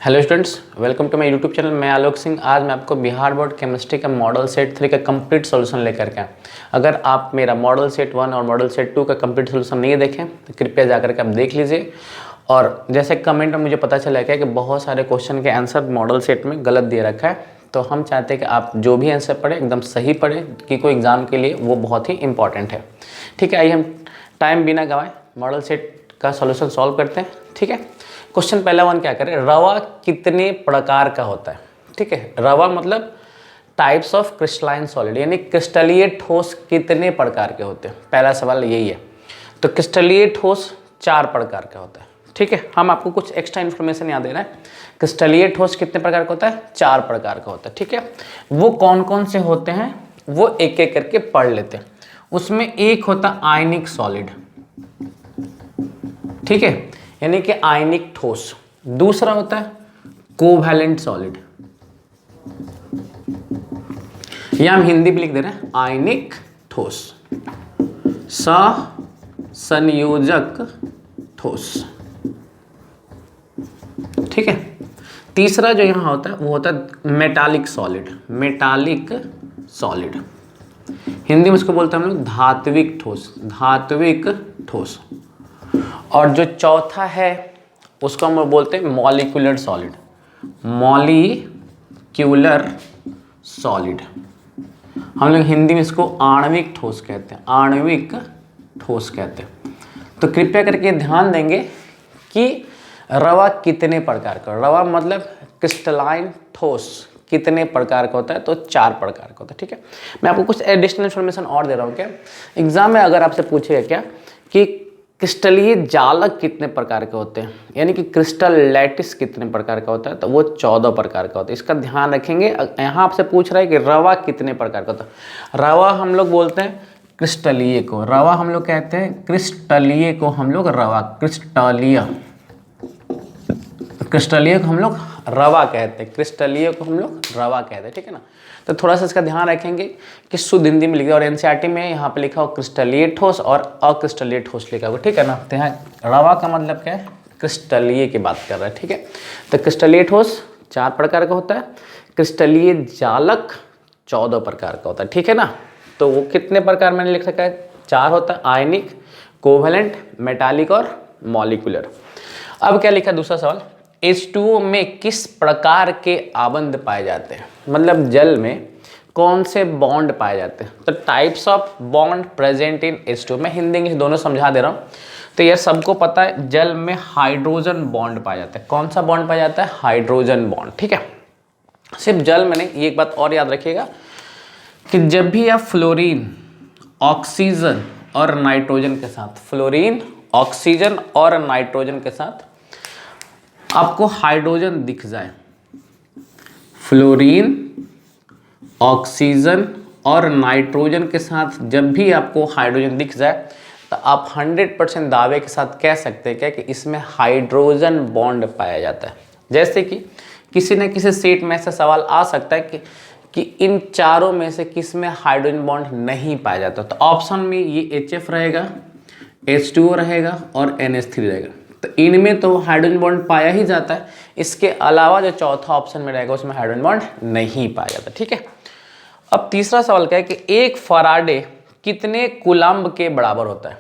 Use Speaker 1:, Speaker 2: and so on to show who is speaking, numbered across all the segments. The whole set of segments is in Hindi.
Speaker 1: Hello students, welcome to my YouTube channel. मैं आलोक सिंह। आज मैं आपको बिहार बोर्ड केमिस्ट्री का मॉडल सेट 3 का कंप्लीट सॉल्यूशन लेकर के आया। अगर आप मेरा मॉडल सेट 1 और मॉडल सेट 2 का कंप्लीट सॉल्यूशन नहीं देखें तो कृपया जाकर के आप देख लीजिए। और जैसे कमेंट में मुझे पता चला है कि बहुत सारे क्वेश्चन के आंसर मॉडल सेट में गलत दे रखा है, तो हम चाहते हैं कि आप जो भी आंसर पढ़ें एकदम सही पढ़ें, कि कोई एग्जाम के लिए वो बहुत ही इंपॉर्टेंट है। ठीक है, आइए हम टाइम बिना गवाए मॉडल सेट का सॉल्यूशन सॉल्व करते हैं। ठीक है, क्वेश्चन पहला वन क्या करें, रवा कितने प्रकार का होता है। ठीक है, रवा मतलब टाइप्स ऑफ क्रिस्टलाइन सॉलिड, यानी क्रिस्टलीय ठोस कितने प्रकार के होते हैं। पहला सवाल यही है। तो क्रिस्टलीय ठोस 4 प्रकार का होता है। ठीक है, हम आपको कुछ एक्स्ट्रा इन्फॉर्मेशन याद दे रहे हैं। क्रिस्टलीय ठोस कितने प्रकार का होता है, 4 प्रकार का होता है। ठीक है, वो कौन कौन से होते हैं वो एक एक करके पढ़ लेते हैं। उसमें एक होता है आयनिक सॉलिड, ठीक है, यानी कि आयनिक ठोस। दूसरा होता है कोवैलेंट सॉलिड, या हम हिंदी में लिख दे रहे हैं आयनिक ठोस। संयोजक ठोस, ठीक है। तीसरा जो यहां होता है वो होता है metallic solid. Metallic solid Hindi में इसको बोलते हैं हम लोग धात्विक ठोस। धात्विक ठोस। और जो चौथा है उसको हम बोलते हैं मॉलिक्यूलर सॉलिड। मॉलिक्यूलर सॉलिड हम लोग हिंदी में इसको आणविक ठोस कहते हैं। आणविक ठोस कहते हैं। तो कृपया करके ध्यान देंगे कि रवा कितने प्रकार का, रवा मतलब क्रिस्टलाइन ठोस कितने प्रकार का होता है, तो 4 प्रकार का होता है। ठीक है, मैं आपको कुछ एडिशनल इन्फॉर्मेशन और दे रहा हूँ। क्या एग्जाम में अगर आपसे पूछेगा क्या कि क्रिस्टलीय जालक कितने प्रकार के होते हैं, यानी कि क्रिस्टल लैटिस कितने प्रकार का होता है, तो वो 14 प्रकार का होता है। इसका ध्यान रखेंगे। यहाँ आपसे पूछ रहा है कि रवा कितने प्रकार का होता है। रवा हम लोग बोलते हैं क्रिस्टलीय को, रवा हम लोग कहते हैं क्रिस्टलीय को, हम लोग रवा क्रिस्टलीय, क्रिस्टलीय को हम लोग रवा कहते हैं। क्रिस्टलीय को हम लोग रवा कहते हैं। ठीक है ना, तो थोड़ा सा इसका ध्यान रखेंगे कि शुद्ध हिंदी में लिखा, और एनसीईआरटी में यहाँ पे लिखा हो क्रिस्टलीय ठोस और अक्रिस्टलीय ठोस लिखा हो। ठीक है ना, तो यहाँ रवा का मतलब क्या है, क्रिस्टलीय की बात कर रहा है। ठीक है, तो क्रिस्टलीय ठोस 4 प्रकार का होता है। क्रिस्टलीय जालक 14 प्रकार का होता है। ठीक है ना, तो वो कितने प्रकार मैंने लिख रखा है, 4 होता है, आयनिक, कोवैलेंट, मेटालिक और मॉलिक्यूलर। अब क्या लिखा दूसरा सवाल, H2O में किस प्रकार के आबंध पाए जाते हैं, मतलब जल में कौन से बॉन्ड पाए जाते हैं। तो types of bond present in H2O, मैं हिंदी इंग्लिश दोनों समझा दे रहा हूँ। तो यार सबको पता है जल में हाइड्रोजन बॉन्ड पाया जाता है। कौन सा बॉन्ड पाया जाता है, हाइड्रोजन बॉन्ड। ठीक है, सिर्फ जल में नहीं, ये एक बात और याद रखिएगा कि जब भी आप फ्लोरीन, ऑक्सीजन और नाइट्रोजन के साथ, फ्लोरीन, ऑक्सीजन और नाइट्रोजन के साथ आपको हाइड्रोजन दिख जाए, फ्लोरीन, ऑक्सीजन और नाइट्रोजन के साथ जब भी आपको हाइड्रोजन दिख जाए, तो आप 100% दावे के साथ कह सकते हैं क्या कि इसमें हाइड्रोजन बॉन्ड पाया जाता है। जैसे कि किसी न किसी सेट में ऐसा सवाल आ सकता है कि इन चारों में से किस में हाइड्रोजन बॉन्ड नहीं पाया जाता, तो ऑप्शन में ये HF रहेगा, H2O रहेगा और NH3 रहेगा। तो इनमें तो हाइड्रोजन बॉन्ड पाया ही जाता है। इसके अलावा जो चौथा ऑप्शन में रहेगा उसमें हाइड्रोजन बॉन्ड नहीं पाया जाता। ठीक है, अब तीसरा सवाल क्या है कि एक फराडे कितने कूलम्ब के बराबर होता है।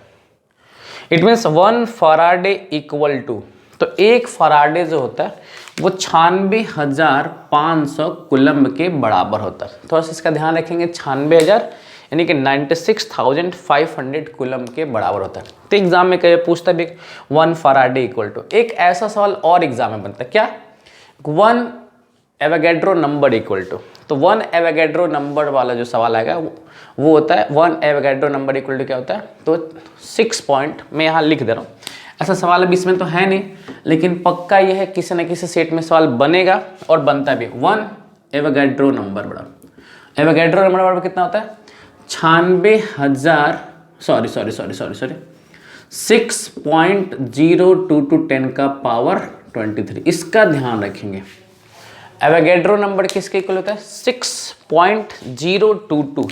Speaker 1: It means 1 Faraday equal to, तो एक फराडे जो होता है वो 96,500 कूलम्ब के बराबर होता है। थोड़ा सा इसका ध्यान रखेंगे, 96,000 यानी कि 96,500 कूलम्ब के बराबर होता है। तो एग्जाम में कहीं पूछता भी 1 फराडे इक्वल टू, एक ऐसा सवाल और एग्जाम में बनता है क्या, 1 एवोगैड्रो नंबर इक्वल टू। तो 1 एवोगैड्रो नंबर वाला जो सवाल आएगा वो होता है 1 एवोगैड्रो नंबर इक्वल टू क्या होता है, तो 6 पॉइंट मैं यहाँ लिख दे रहा हूँ। ऐसा सवाल अभी इसमें तो है नहीं, लेकिन पक्का यह है किसी न किसी सेट में सवाल बनेगा और बनता भी। 1 एवोगैड्रो नंबर बराबर, एवोगैड्रो नंबर बराबर कितना होता है, 96,000 6.02 टू 10 का पावर 23। इसका ध्यान रखेंगे, एवोगैड्रो नंबर किसके इक्वल होता है, 6.022,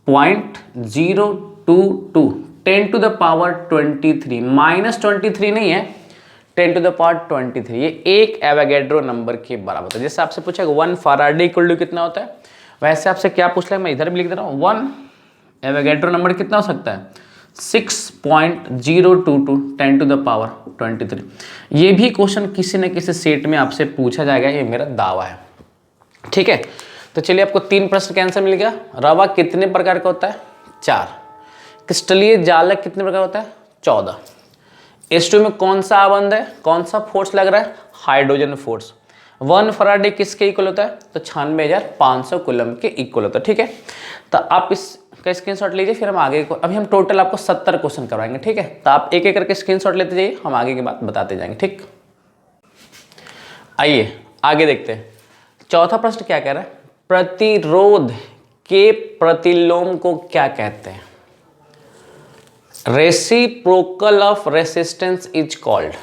Speaker 1: 6.022 10 टू द पावर 23, -23 नहीं है, 10 टू द पावर 23, ये एक एवोगैड्रो नंबर के बराबर होता है। जैसे आपसे पूछा 1 फैराडे इक्वल टू कितना होता है, वैसे आपसे क्या पूछ रहा है, मैं इधर भी लिख दे रहा हूँ, 1 एवोगैड्रो नंबर कितना हो सकता है, 6.022 10 टू द पावर 23। ये भी क्वेश्चन किसी न किसी सेट में आपसे पूछा जाएगा, ये मेरा दावा है। ठीक है, तो चलिए आपको 3 प्रश्न का आंसर मिल गया। रवा कितने प्रकार का होता है, 4। क्रिस्टलीय जालक कितने प्रकार होता है, 14। H2 में कौन सा आबंध है, कौन सा फोर्स लग रहा है, हाइड्रोजन फोर्स। 1 फराडे किसके इक्वल होता है, तो 96,500 कूलम के इक्वल होता है। ठीक है, तो आप इसका स्क्रीनशॉट लीजिए, फिर हम आगे को, अभी हम टोटल आपको 70 क्वेश्चन करवाएंगे। ठीक है, तो आप एक एक करके स्क्रीनशॉट लेते जाइए, हम आगे की बात बताते जाएंगे। ठीक, आइए आगे देखते हैं। चौथा प्रश्न क्या कह रहा है, प्रतिरोध के प्रतिलोम को क्या कहते हैं, reciprocal of resistance is called.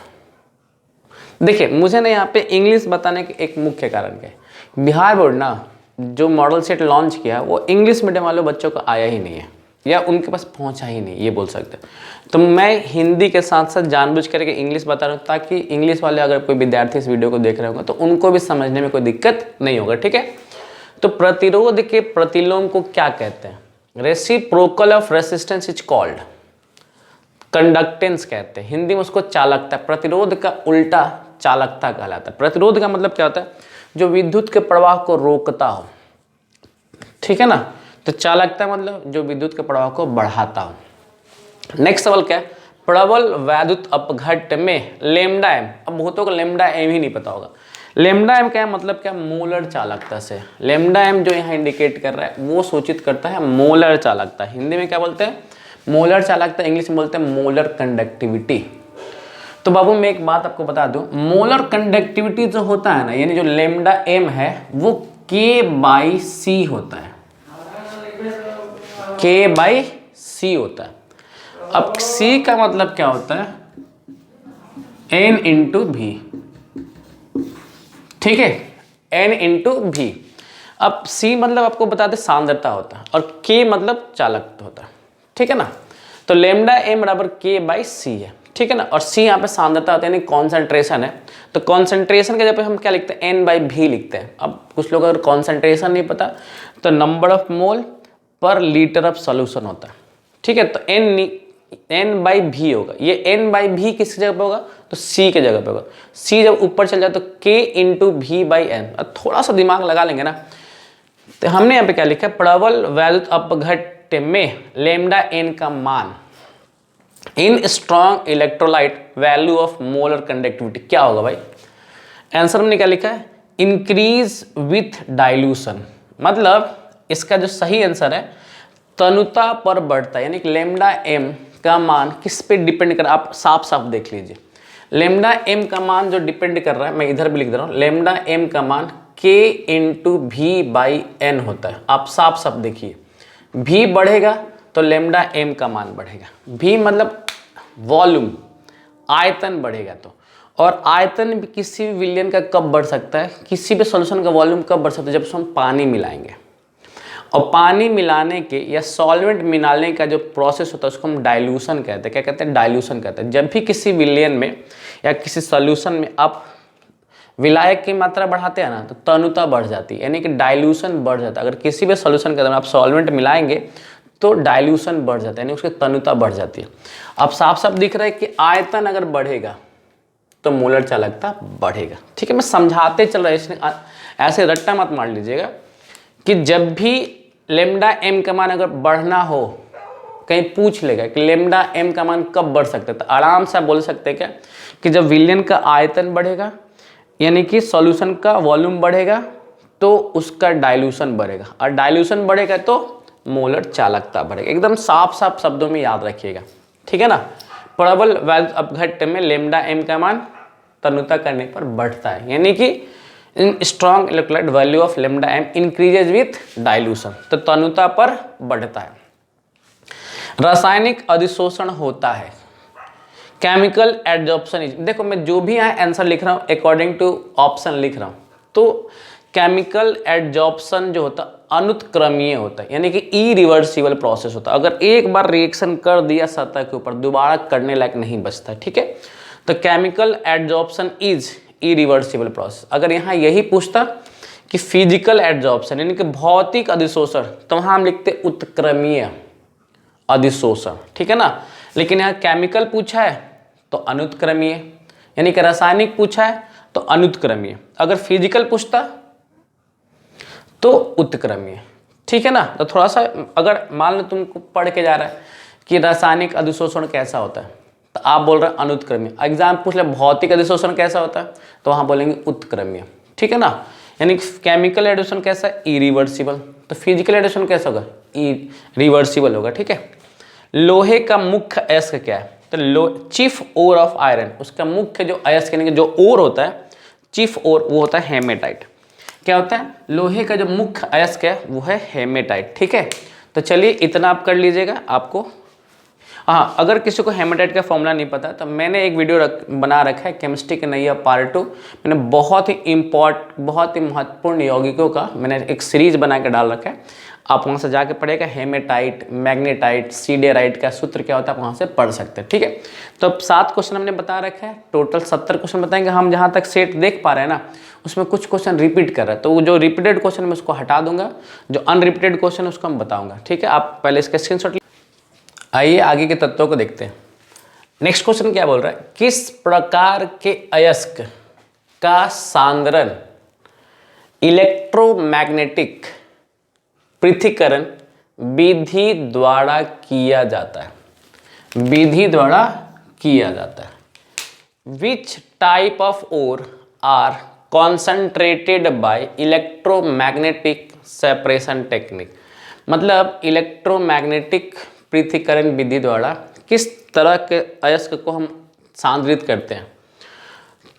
Speaker 1: देखिए मुझे ना यहाँ पे इंग्लिश बताने के एक मुख्य कारण क्या है, बिहार बोर्ड ना जो मॉडल सेट लॉन्च किया वो इंग्लिश मीडियम वाले बच्चों को आया ही नहीं है, या उनके पास पहुंचा ही नहीं, ये बोल सकते। तो मैं हिंदी के साथ साथ जानबूझ करके इंग्लिश बता रहा हूँ, ताकि इंग्लिश वाले अगर कोई विद्यार्थी इस वीडियो को देख रहे होंगे तो उनको भी समझने में कोई दिक्कत नहीं होगा। ठीक है, तो प्रतिरोध के प्रतिलोम को क्या कहते हैं, reciprocal of resistance is called, conductance कहते हैं, हिंदी में उसको चालकता। प्रतिरोध का उल्टा चालकता कहलाता है। प्रतिरोध का मतलब क्या होता है, जो विद्युत के प्रवाह को रोकता हो। ठीक है ना, तो चालकता मतलब जो विद्युत के प्रवाह को बढ़ाता हो। नेक्स्ट सवाल क्या है, प्रबल वैद्युत अपघट्ट में लेमडा एम, अब बहुतों को लेमडा एम ही नहीं पता होगा। लेमडा एम क्या है, मतलब क्या, मोलर चालकता से। लेमडा एम जो यहाँ इंडिकेट कर रहा है वो सूचित करता है मोलर चालकता। हिंदी में क्या बोलते हैं, मोलर चालकता, इंग्लिश में बोलते हैं मोलर कंडक्टिविटी। तो बाबू मैं एक बात आपको बता दूं, मोलर कंडक्टिविटी जो होता है ना, यानी जो लेमडा एम है वो K/C होता है, K/C होता है। अब C का मतलब क्या होता है, N/V। ठीक है, N/V। अब C मतलब आपको बता दें सांद्रता होता है, और K मतलब चालकता होता है। ठीक है ना, तो लेमडा एम बराबर K/C है। ठीक है ना, और C यहाँ पे सांद्रता होता है, यानी कॉन्सेंट्रेशन है। तो कॉन्सेंट्रेशन के जगह पे हम क्या लिखते हैं, N/V लिखते हैं। अब कुछ लोग अगर कॉन्सेंट्रेशन नहीं पता तो नंबर ऑफ मोल पर लीटर ऑफ सोल्यूशन होता है। ठीक है, तो N/V होगा, ये N/V किस जगह पे होगा, तो C के जगह पे होगा। C जब ऊपर चल जाए तो K/V/N। थोड़ा सा दिमाग लगा लेंगे ना, तो हमने यहाँ पे क्या लिखा है, प्रबल वैद्युत अपघट्ट में लेमडा एन का मान इन strong electrolyte value of molar conductivity क्या होगा भाई। आंसर में क्या लिखा है, इंक्रीज विथ डाइल्यूशन। मतलब इसका जो सही आंसर है तनुता पर बढ़ता है, यानी कि लेमडा एम का मान किस पे डिपेंड कर रहा है, आप साफ साफ देख लीजिए। लेमडा एम का मान जो डिपेंड कर रहा है, मैं इधर भी लिख दे रहा हूँ, लेमडा एम का मान K/V/N होता है। आप साफ साफ देखिए, V बढ़ेगा तो लेमडा एम का मान बढ़ेगा। V मतलब वॉल्यूम, आयतन बढ़ेगा तो, और आयतन भी किसी भी विलयन का कब बढ़ सकता है, किसी भी सॉल्यूशन का वॉल्यूम कब बढ़ सकता है, जब उसमें हम पानी मिलाएंगे। और पानी मिलाने के या सॉल्वेंट मिलाने का जो प्रोसेस होता है उसको हम डाइल्यूशन कहते हैं। क्या कहते हैं, डाइल्यूशन कहते हैं। जब भी किसी विलयन में या किसी सॉल्यूशन में आप विलायक की मात्रा बढ़ाते हैं ना, तो तनुता बढ़ जाती है, यानी कि डाइल्यूशन बढ़ जाता है। अगर किसी भी सॉल्यूशन के अंदर आप सॉल्वेंट मिलाएंगे तो डाइल्यूशन बढ़ जाता है, यानी उसकी तनुता बढ़ जाती है। अब साफ साफ दिख रहा है कि आयतन अगर बढ़ेगा तो मोलर चालकता बढ़ेगा। ठीक है, मैं समझाते चल रहा है, इसने ऐसे रट्टा मत मार लीजिएगा कि जब भी लेमडा एम का मान अगर बढ़ना हो, कहीं पूछ लेगा कि लेमडा एम का मान कब बढ़ सकता है, तो आराम से बोल सकते हैं क्या, कि जब विलयन का आयतन बढ़ेगा, यानी कि सॉल्यूशन का वॉल्यूम बढ़ेगा तो उसका डाइल्यूशन बढ़ेगा, और डाइल्यूशन बढ़ेगा तो मोलर चालकता बढ़ेगा। एकदम साफ साफ शब्दों में याद रखिएगा। ठीक है ना, प्रबल वैद्युत अपघट्ट में लेमडा एम का मान तनुता करने पर बढ़ता है, यानी कि in strong electrolyte value of lambda M increases with dilution, तो तनुता पर बढ़ता है। रासायनिक अधिशोषण होता है, केमिकल एडजॉर्प्शन। देखो मैं जो भी यहाँ आंसर लिख रहा हूँ अकॉर्डिंग टू ऑप्शन लिख रहा हूँ, तो केमिकल एडजॉर्प्शन जो होता है अनुत्क्रमीय होता है, यानी कि इरिवर्सिबल प्रोसेस होता है। अगर एक बार रिएक्शन कर दिया सतह के ऊपर, दोबारा करने लायक नहीं बचता है। ठीक है, तो chemical adsorption is irreversible process. अगर यहाँ यही पूछता कि फिजिकल एडजॉर्प्शन यानी कि भौतिक अधिशोषण, तो वहाँ हम लिखते उत्क्रमीय अधिशोषण, ठीक है ना। लेकिन यहाँ केमिकल पूछा है तो अनुत्क्रमीय, यानी कि रासायनिक पूछा है तो अनुत्क्रमीय। अगर फिजिकल पूछता तो उत्क्रमीय, ठीक है ना। तो थोड़ा सा अगर मान लो तुमको पढ़ के जा रहा है कि रासायनिक अधिशोषण कैसा होता है, तो आप बोल रहे हैं अनुत्क्रमीय। एग्जाम पूछ ले भौतिक अधिशोषण कैसा होता है, तो वहाँ बोलेंगे उत्क्रमीय, ठीक है ना। यानी केमिकल एडिशन कैसा है, इरिवर्सिबल। तो फिजिकल एडिशन कैसा होगा, रिवर्सिबल होगा, ठीक है। लोहे का मुख्य अयस्क क्या है, तो चीफ ओर ऑफ आयरन, उसका मुख्य जो अयस्क यानी कि जो ओर होता है, चीफ ओर, वो होता है हेमेटाइट। क्या होता है, लोहे का जो मुख्य अयस्क है वो है हेमेटाइट, ठीक है। तो चलिए इतना आप कर लीजिएगा। आपको हाँ, अगर किसी को हेमेटाइट का फॉर्मूला नहीं पता तो मैंने एक वीडियो बना रखा है केमिस्ट्री के नैया पार्ट 2। मैंने बहुत ही महत्वपूर्ण यौगिकों का मैंने एक सीरीज बना के डाल रखा है। आप वहाँ से जाके पढ़ेगा हेमेटाइट, मैग्नेटाइट, सीडेराइट का सूत्र क्या होता है, आप वहाँ से पढ़ सकते हैं, ठीक है। तो अब 7 क्वेश्चन हमने बता रखा है, टोटल 70 क्वेश्चन बताएंगे। हम जहाँ तक सेट देख पा रहे हैं ना, उसमें कुछ क्वेश्चन रिपीट कर रहा है, तो वो जो रिपीटेड क्वेश्चन मैं उसको हटा दूंगा, जो अनरिपीटेड क्वेश्चन उसको हम बताऊंगा, ठीक है। आप पहले इसका स्क्रीनशॉट। आइए आगे के तत्वों को देखते हैं। नेक्स्ट क्वेश्चन क्या बोल रहा है, किस प्रकार के अयस्क का सांद्रण इलेक्ट्रोमैग्नेटिक पृथक्करण विधि द्वारा किया जाता है, विधि द्वारा किया जाता है। Which type of ore are concentrated by electromagnetic separation technique. मतलब इलेक्ट्रोमैग्नेटिक पृथक्करण विधि द्वारा किस तरह के अयस्क को हम सांद्रित करते हैं।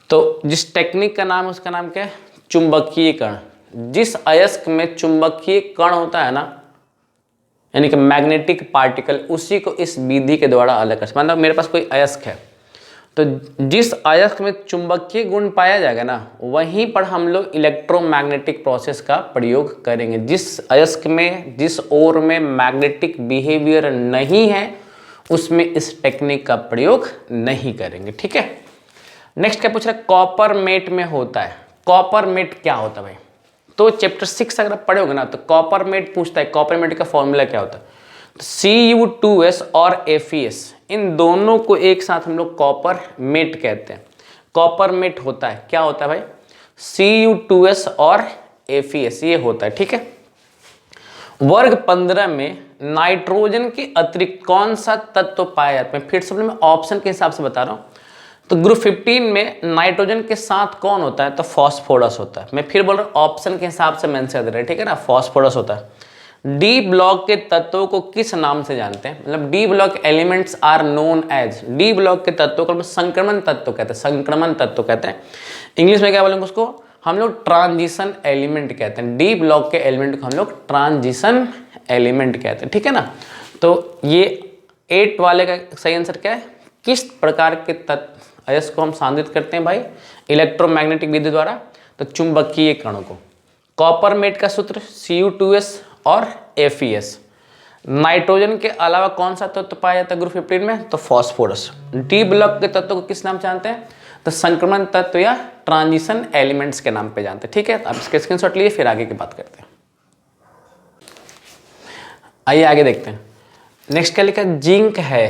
Speaker 1: तो जिस टेक्निक का नाम है उसका नाम क्या है, चुंबकीय कण। जिस अयस्क में चुंबकीय कण होता है ना, यानी कि मैग्नेटिक पार्टिकल, उसी को इस विधि के द्वारा अलग कर। मतलब मेरे पास कोई अयस्क है, तो जिस अयस्क में चुंबकीय गुण पाया जाएगा ना, वहीं पर हम लोग इलेक्ट्रोमैग्नेटिक प्रोसेस का प्रयोग करेंगे। जिस अयस्क में, जिस ओर में मैग्नेटिक बिहेवियर नहीं है, उसमें इस टेक्निक का प्रयोग नहीं करेंगे, ठीक है। नेक्स्ट क्या पूछ रहा है, कॉपर मेट में होता है। कॉपर मेट क्या होता है भाई, तो चैप्टर 6 अगर आप पढ़ोगे ना, तो कॉपर मेट पूछता है, कॉपर मेट का फॉर्मूला क्या होता है। Cu2s और Fe, इन दोनों को एक साथ हम लोग कॉपर मेट कहते हैं। कॉपर मेट होता है, क्या होता है भाई, Cu2s और Fe, ये होता है, ठीक है। वर्ग 15 में नाइट्रोजन के अतिरिक्त कौन सा तत्व पाया जाता है। मैं फिर से मैं ऑप्शन के हिसाब से बता रहा हूं। तो ग्रुप 15 में नाइट्रोजन के साथ कौन होता है, तो फॉस्फोरस होता है। मैं फिर बोल रहा हूँ ऑप्शन के हिसाब से मेंशन कर रहे हैं, ठीक है ना, फॉस्फोरस होता है। डी ब्लॉक के तत्वों को किस नाम से जानते हैं, मतलब D block elements are known as, D block के तत्वों को संक्रमण तत्व कहते हैं, संक्रमण तत्व कहते हैं। इंग्लिश में क्या बोलेंगे उसको, हम लोग ट्रांजिशन एलिमेंट कहते हैं। डी ब्लॉक के एलिमेंट को हम लोग ट्रांजिशन एलिमेंट कहते हैं, ठीक है ना। तो ये 8 वाले का सही आंसर क्या है, किस प्रकार के तत्व अयस्क को हम सांद्रित करते हैं भाई, इलेक्ट्रोमैग्नेटिक विधि द्वारा, तो चुंबकीय कणों को। कॉपर मेट का सूत्र Cu2s और Fe। नाइट्रोजन के अलावा कौन सा तत्व पाया जाता है ग्रुप 15 में, तो फॉस्फोरस। डी ब्लॉक के तत्व को किस नाम से जानते हैं, तो संक्रमण तत्व या ट्रांजिशन एलिमेंट्स के नाम पे जानते हैं, ठीक है। आप इसके स्क्रीनशॉट लिए फिर आगे की बात करते हैं। आइए आगे देखते हैं। नेक्स्ट क्या लिखा है, जिंक है।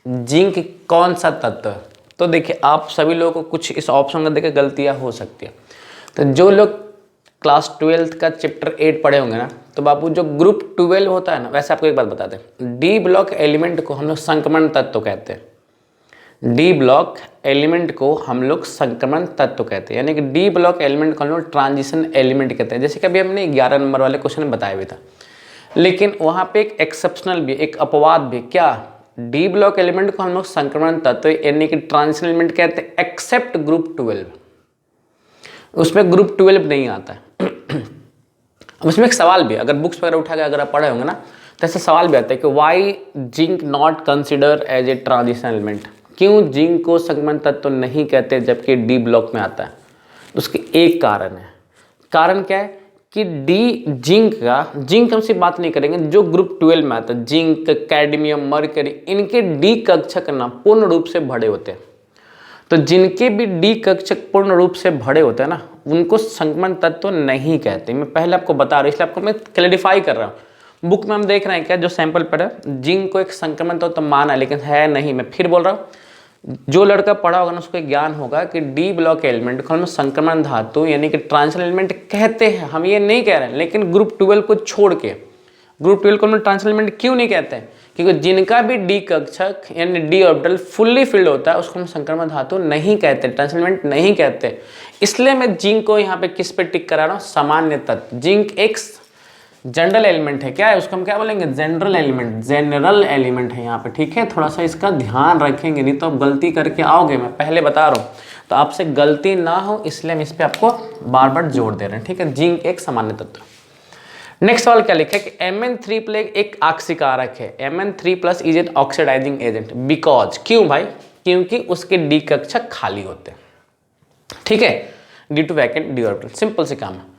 Speaker 1: जिंक कौन सा तत्व है, तो देखिए आप सभी लोगों को कुछ इस ऑप्शन में देखकर गलतियां हो सकती है। तो जो लोग क्लास 12 का चैप्टर 8 पढ़े होंगे ना, तो बाबू जो ग्रुप 12 होता है ना, वैसे आपको एक बात बताते हैं, डी ब्लॉक एलिमेंट को हम लोग संक्रमण तत्व कहते हैं। डी ब्लॉक एलिमेंट को हम लोग संक्रमण तत्व कहते हैं, यानी कि डी ब्लॉक एलिमेंट को हम लोग ट्रांजिशन एलिमेंट कहते हैं। जैसे कि अभी हमने 11 नंबर वाले क्वेश्चन में बताया भी था, लेकिन वहाँ पे एक एक्सेप्शनल भी, एक अपवाद भी, क्या, डी ब्लॉक एलिमेंट को हम लोग संक्रमण तत्व यानी कि ट्रांजिशन एलिमेंट कहते हैं, एक्सेप्ट ग्रुप 12। उसमें ग्रुप 12 नहीं आता है। उसमें एक सवाल भी, अगर बुक्स वगैरह उठा के अगर आप पढ़े होंगे ना, तो ऐसा सवाल भी आता है कि why zinc not consider as a transition element, क्यों जिंक को संक्रमण तत्व नहीं कहते जबकि डी ब्लॉक में आता है। तो उसके एक कारण है। कारण क्या है कि जिंक हम सिर्फ बात नहीं करेंगे, जो ग्रुप 12 में आता है, जिंक, कैडमियम, मरकरी, इनके डी कक्षक ना पूर्ण रूप से भरे होते हैं। तो जिनके भी डी कक्षक पूर्ण रूप से भरे होते हैं ना, उनको संक्रमण तत्व नहीं कहते। मैं पहले आपको बता रहा हूँ, इसलिए आपको मैं क्लैरिफाई कर रहा हूँ। बुक में हम देख रहे हैं क्या, जो सैंपल पढ़ा, जिंक को एक संक्रमण तत्व तो माना, लेकिन है नहीं। मैं फिर बोल रहा हूँ, जो लड़का पढ़ा होगा ना उसको ज्ञान होगा कि डी ब्लॉक एलिमेंट को हम संक्रमण धातु यानी कि ट्रांजिशन एलिमेंट कहते हैं। हम ये नहीं कह रहे हैं, लेकिन ग्रुप 12 को छोड़ के, ग्रुप 12 को हम ट्रांजिशन एलिमेंट क्यों नहीं कहते हैं? क्योंकि जिनका भी डी कक्षक यानी डी ऑर्बिटल फुल्ली फिल्ड होता है उसको हम संक्रमण धातु नहीं कहते, ट्रांजिशन एलिमेंट नहीं कहते। इसलिए मैं जिंक को यहाँ पे किस पे टिक करा रहा हूँ, सामान्य तत्व। जिंक एक जनरल एलिमेंट है, क्या है उसको हम क्या बोलेंगे, जनरल एलिमेंट, जनरल एलिमेंट है यहाँ पे, ठीक है। थोड़ा सा इसका ध्यान रखेंगे, नहीं तो आप गलती करके आओगे, मैं पहले बता रहा हूँ, तो आपसे गलती ना हो इसलिए हम इस पे आपको बार बार जोड़ दे रहे हैं, ठीक है। जिंक एक सामान्य तत्व। नेक्स्ट सवाल क्या लिखा है कि Mn3 एक आक्सीकारक है। Mn3+ is an oxidising agent because, क्यों भाई, क्योंकि उसके डी कक्षक खाली होते हैं, ठीक है, due to vacant D orbital. Simple से काम है।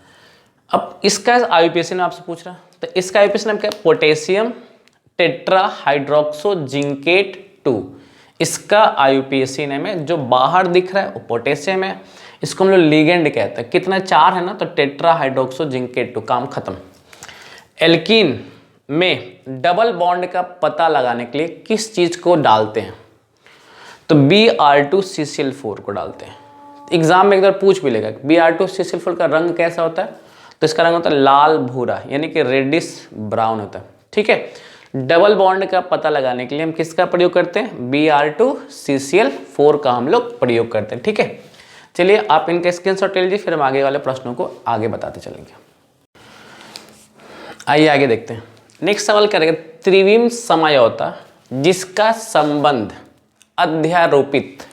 Speaker 1: अब इसका आईयूपीएसी ने आपसे पूछ रहा, तो इसका आईयूपीएसी नाम क्या है, पोटेशियम टेट्राहाइड्रोक्सो जिंकेट 2। इसका आईयूपीएसी नेम है, जो बाहर दिख रहा है वो पोटेशियम है, इसको हम लोग लिगेंड कहते हैं। कितना 4 है ना, तो टेट्राहाइड्रोक्सो जिंकेट 2, काम खत्म। एल्कीन में डबल बॉन्ड का पता लगाने के लिए किस चीज को डालते हैं, तो Br2CCl4 को डालते हैं। एग्जाम में एक बार पूछ भी लेगा Br2CCl4 का रंग कैसा होता है, तो इसका रंग होता है लाल भूरा यानी कि रेडिश ब्राउन होता है, ठीक है। डबल बॉन्ड का पता लगाने के लिए हम किसका प्रयोग करते हैं, Br2CCl4 का हम लोग प्रयोग करते हैं, ठीक है। चलिए आप इनका स्क्रीनशॉट ले लीजिए, फिर हम आगे वाले प्रश्नों को आगे बताते चलेंगे। आइए आगे देखते हैं। नेक्स्ट सवाल क्या रहेगा, त्रिविम समझौता जिसका संबंध अध्यारोपित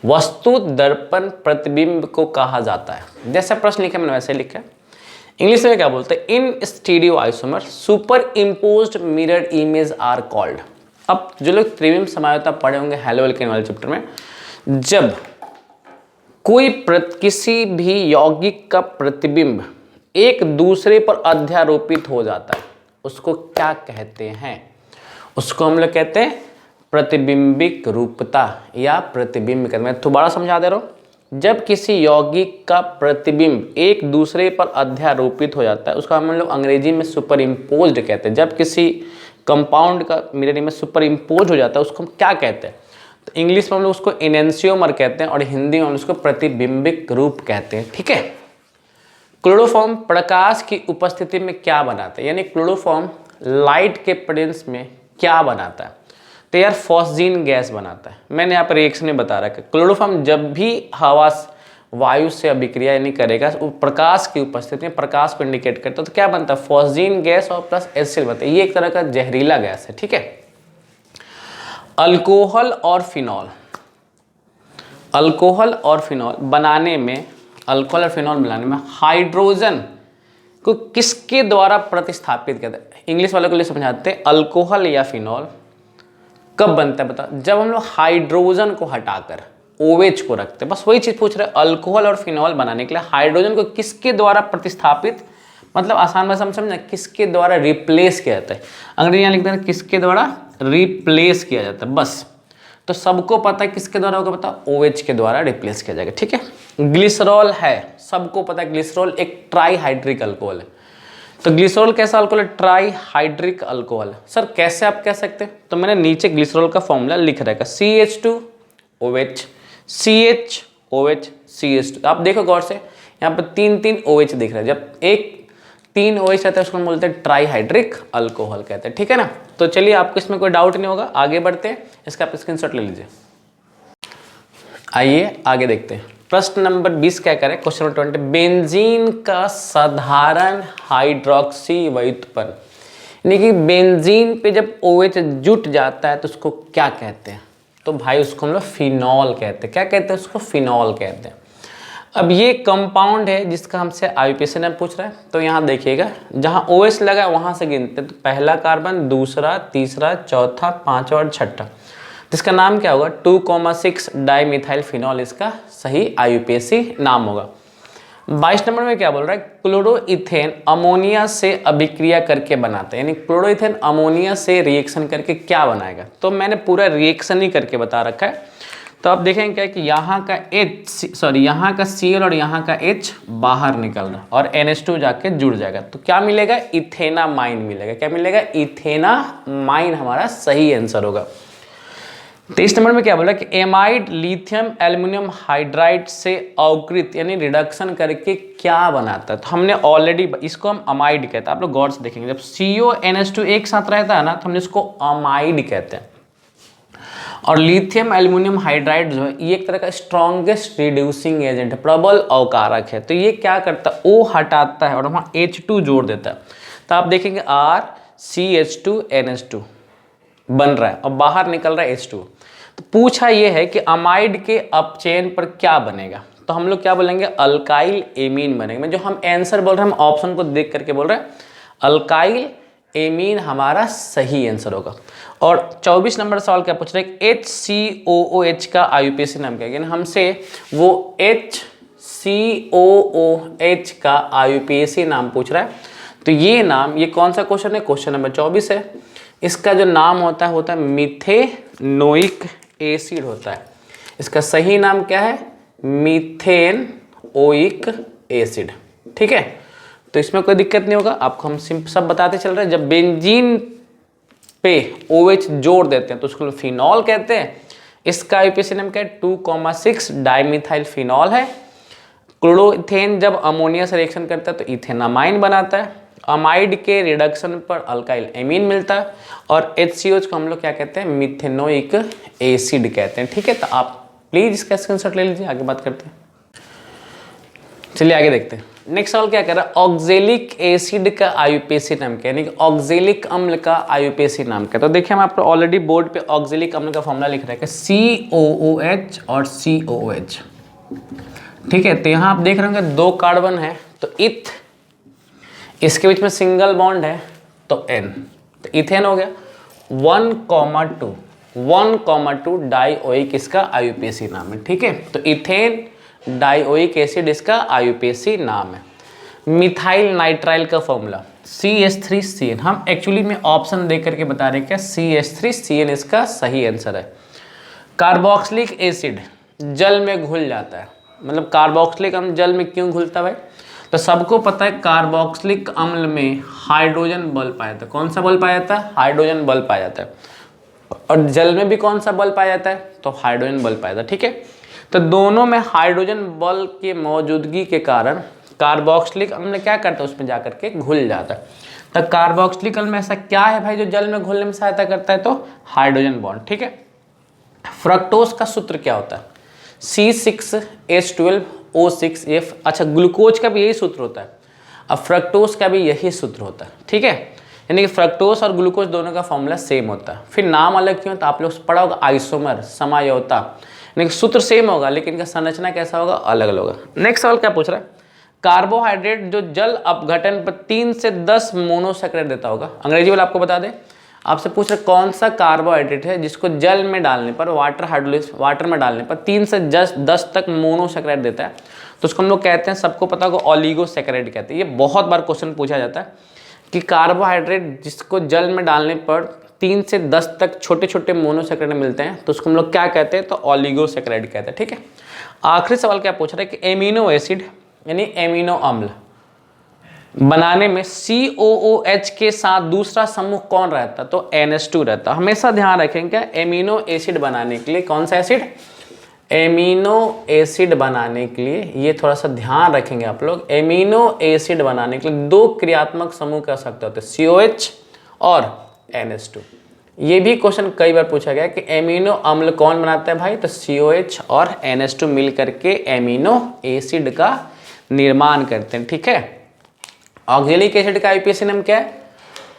Speaker 1: वस्तु दर्पण प्रतिबिंब को कहा जाता है। जैसा प्रश्न लिखा मैंने वैसे लिखा है। इंग्लिश में क्या बोलते हैं, इन stereo isomer super imposed mirrored image are called. अब जो लोग त्रिविम समझौता पढ़े होंगे हेलोएल्केन वाले चैप्टर में, जब कोई किसी भी यौगिक का प्रतिबिंब एक दूसरे पर अध्यारोपित हो जाता है उसको क्या कहते हैं, उसको हम लोग कहते हैं प्रतिबिंबिक रूपता या प्रतिबिंब कहते हैं। मैं दोबारा समझा दे रहा हूँ, जब किसी यौगिक का प्रतिबिंब एक दूसरे पर अध्यारोपित हो जाता है उसको हम लोग अंग्रेजी में सुपर इम्पोज्ड कहते हैं। जब किसी कंपाउंड का मिरर में सुपर इम्पोज हो जाता है उसको हम क्या कहते हैं, तो इंग्लिश में हम लोग उसको इनेंशियोमर कहते हैं और हिंदी में हम उसको प्रतिबिंबिक रूप कहते हैं, ठीक है। क्लोरोफॉर्म प्रकाश की उपस्थिति में क्या बनाता है, यानी क्लोरोफॉर्म लाइट के प्रेजेंस में क्या बनाता है, तो यार फॉस्जीन गैस बनाता है। मैंने यहाँ पर रिएक्शन में बता रहा है क्लोरोफॉर्म जब भी हवा वायु से अभिक्रिया नहीं करेगा प्रकाश की उपस्थिति में, प्रकाश को इंडिकेट करता है, तो क्या बनता है, फॉस्जीन गैस और प्लस एसिड बनता है। ये एक तरह का जहरीला गैस है, ठीक है। अल्कोहल और फिनॉल, अल्कोहल और फिनॉल बनाने में, अल्कोहल और फिनॉल बनाने में हाइड्रोजन को किसके द्वारा प्रतिस्थापित करते हैं। इंग्लिश वालों को लिए समझाते हैं, अल्कोहल या फिनॉल कब बनता है बताओ, जब हम लोग हाइड्रोजन को हटाकर OH को रखते हैं। बस वही चीज पूछ रहे हैं, अल्कोहल और फिनॉल बनाने के लिए हाइड्रोजन को किसके द्वारा प्रतिस्थापित, मतलब आसान भाषा में समझना, किसके द्वारा रिप्लेस किया जाता है। अंग्रेजी यहाँ लिखते हैं किसके द्वारा रिप्लेस किया जाता है, बस। तो सबको पता है किसके द्वारा होगा, बता, OH के द्वारा रिप्लेस किया जाएगा, ठीक है। ग्लिसरॉल है, सबको पता है ग्लिसरॉल एक ट्राईहाइड्रिक अल्कोहल है। तो ग्लिसरॉल कैसा अल्कोहल है, ट्राईहाइड्रिक अल्कोहल। सर कैसे आप कह सकते हैं, तो मैंने नीचे ग्लिसरॉल का फॉर्मूला लिख रहेगा CH2OH CHOH CH2। आप देखो गौर से, यहाँ पर 3 OH दिख रहा है। जब एक 3 OH रहता है उसको हम बोलते हैं ट्राईहाइड्रिक अल्कोहल कहते हैं, ठीक है ना। तो चलिए आपको इसमें कोई डाउट नहीं होगा, आगे बढ़ते हैं। इसका आप स्क्रीनशॉट ले लीजिए। आइए आगे देखते हैं। प्रश्न नंबर 20 क्या करें, क्वेश्चन नंबर 20, बेंजीन का साधारण हाइड्रोक्सी व्युत्पन्न, यानी कि बेंजीन पे जब OH जुट जाता है तो उसको क्या कहते हैं, तो भाई उसको हम लोग फिनॉल कहते हैं। क्या कहते हैं उसको, फिनॉल कहते हैं। अब ये कंपाउंड है जिसका हमसे आईयूपीएसी ने पूछ रहा है, तो यहाँ देखिएगा जहाँ OH लगा वहाँ से गिनते हैं, तो पहला कार्बन, दूसरा, तीसरा, चौथा, पांचवा और छठा, जिसका नाम क्या होगा, 2,6 डाइमिथाइल फिनॉल इसका सही आईयूपीएसी नाम होगा। 22 नंबर में क्या बोल रहा है, क्लोरोइथेन अमोनिया से अभिक्रिया करके बनाते हैं, यानी क्लोरोइथेन अमोनिया से रिएक्शन करके क्या बनाएगा। तो मैंने पूरा रिएक्शन ही करके बता रखा है। तो अब देखेंगे क्या कि यहाँ का यहाँ का Cl और यहाँ का H बाहर निकल रहा है और NH2 जाके जुड़ जाएगा, तो क्या मिलेगा? इथेनामाइन मिलेगा। क्या मिलेगा? इथेनामाइन हमारा सही आंसर होगा। 23 नंबर में क्या बोला कि एमाइड लिथियम एल्युमिनियम हाइड्राइड से अवकृत यानी रिडक्शन करके क्या बनाता है? तो हमने ऑलरेडी इसको हम अमाइड कहते हैं। आप लोग गौर से देखेंगे, जब CONH2 एक साथ रहता है ना तो हम इसको अमाइड कहते हैं। और लिथियम एल्युमिनियम हाइड्राइड जो है ये एक तरह का स्ट्रॉन्गेस्ट रिड्यूसिंग एजेंट है, प्रबल अवकारक है। तो ये क्या करता है? O हटाता है और वहाँ H2 जोड़ देता है। तो आप देखेंगे RCH2NH2 बन रहा है और बाहर निकल रहा है H2। तो पूछा ये है कि अमाइड के अपचयन पर क्या बनेगा? तो हम लोग क्या बोलेंगे? अल्काइल एमीन बनेगा। जो हम आंसर बोल रहे हैं हम ऑप्शन को देख करके बोल रहे हैं, अल्काइल एमीन हमारा सही आंसर होगा। और 24 नंबर सवाल क्या पूछ रहे हैं? HCOOH का IUPAC नाम क्या है? यानी हमसे वो HCOOH का IUPAC नाम पूछ रहा है। तो ये नाम, ये कौन सा क्वेश्चन है? क्वेश्चन नंबर 24 है। इसका जो नाम होता है मिथेनोइक एसिड होता है। इसका सही नाम क्या है? Methanoic acid. ठीक है, तो इसमें कोई दिक्कत नहीं होगा, आपको हम सब बताते चल रहे हैं। जब बेंजीन पे OH जोड़ देते हैं तो उसको फिनॉल कहते हैं। इसका IUPAC नाम क्या है? 2,6 डाइमिथाइल फिनॉल है। क्लोरोइथेन जब अमोनिया से रिएक्शन करता है तो इथेनामाइन बनाता है। अमाइड के रिडक्शन पर अल्काइल एमीन मिलता है। और HCOH को हम लोग क्या कहते हैं? मिथेनोइक एसिड कहते हैं। ठीक है, तो आप प्लीज इसका स्क्रीनशॉट ले लीजिए, आगे बात करते हैं। चलिए आगे देखते हैं। नेक्स्ट सवाल क्या कह रहा है? ऑक्जेलिक एसिड का IUPAC नाम क्या है? यानी कि ऑक्जेलिक अम्ल का IUPAC नाम क्या है? तो देखिए हम आपको ऑलरेडी बोर्ड पे ऑक्जेलिक अम्ल का फॉर्मूला लिख रहे हैं, COOH और COOH। ठीक है, तो यहाँ आप देख रहे होंगे 2 कार्बन है तो इथ, इसके बीच में सिंगल बॉन्ड है तो N, तो इथेन हो गया। 1,2 डाइओइक इसका IUPAC नाम है। ठीक है, तो इथेन डाइओइक एसिड इसका IUPAC नाम है। मिथाइल नाइट्राइल का फॉर्मूला CH3CN। हम एक्चुअली में ऑप्शन दे करके बता रहे हैं क्या? CH3CN इसका सही आंसर है। कार्बोक्सिलिक एसिड जल में घुल जाता है, मतलब कार्बोक्सिलिक अम्ल जल में क्यों घुलता है भाई? तो सबको पता है कार्बोक्सिलिक अम्ल में हाइड्रोजन बल पाया जाता है। कौन सा बल पाया जाता है? हाइड्रोजन बल पाया जाता है। और जल में भी कौन सा बल पाया जाता है? तो हाइड्रोजन बल पाया जाता है। ठीक है, तो दोनों में हाइड्रोजन बल के मौजूदगी के कारण कार्बोक्सिलिक अम्ल क्या करता है? उसमें जाकर के घुल जाता है। तो कार्बोक्सिलिक अम्ल में ऐसा क्या है भाई जो जल में घुलने में सहायता करता है? तो हाइड्रोजन बॉन्ड। ठीक है, फ्रक्टोज का सूत्र क्या होता है? C6H12O6। अच्छा, ग्लूकोज का भी यही सूत्र होता है, अब फ्रक्टोज का भी यही सूत्र होता है। ठीक है, यानी कि फ्रक्टोज और ग्लूकोज दोनों का फॉर्मूला सेम होता है। फिर नाम अलग क्यों? तो आप लोग पढ़ा होगा आइसोमर, समायोता, यानी कि सूत्र सेम होगा लेकिन इनका संरचना कैसा होगा? अलग अलग होगा। नेक्स्ट सवाल क्या पूछ रहा है? कार्बोहाइड्रेट जो जल अपघटन पर 3 से 10 मोनोसैकराइड देता होगा। अंग्रेजी वाला आपको बता दें, आपसे पूछ रहे कौन सा कार्बोहाइड्रेट है जिसको जल में डालने पर, वाटर में डालने पर 3 से 10 तक मोनोसैकराइड देता है? तो उसको हम लोग कहते हैं, सबको पता होगा, ओलिगोसैकराइड कहते हैं। ये बहुत बार क्वेश्चन पूछा जाता है कि कार्बोहाइड्रेट जिसको जल में डालने पर 3 से 10 तक छोटे छोटे मोनोसैकराइड मिलते हैं तो उसको हम लोग क्या कहते हैं? तो ओलिगोसैकराइड कहते हैं। ठीक है, आखिरी सवाल क्या पूछ रहा है कि एमिनो एसिड यानी एमिनो अम्ल बनाने में COOH के साथ दूसरा समूह कौन रहता? तो NH2 रहता। हमेशा ध्यान रखें क्या, एमिनो एसिड बनाने के लिए कौन सा एसिड? एमिनो एसिड बनाने के लिए, ये थोड़ा सा ध्यान रखेंगे आप लोग, एमिनो एसिड बनाने के लिए 2 क्रियात्मक समूह की आवश्यकता होती है, COH और NH2। ये भी क्वेश्चन कई बार पूछा गया कि एमिनो अम्ल कौन बनाता है भाई? तो COH और NH2 मिल करके एमिनो एसिड का निर्माण करते हैं। ठीक है, ऑक्जेलिक एसिड का IUPAC नाम क्या है?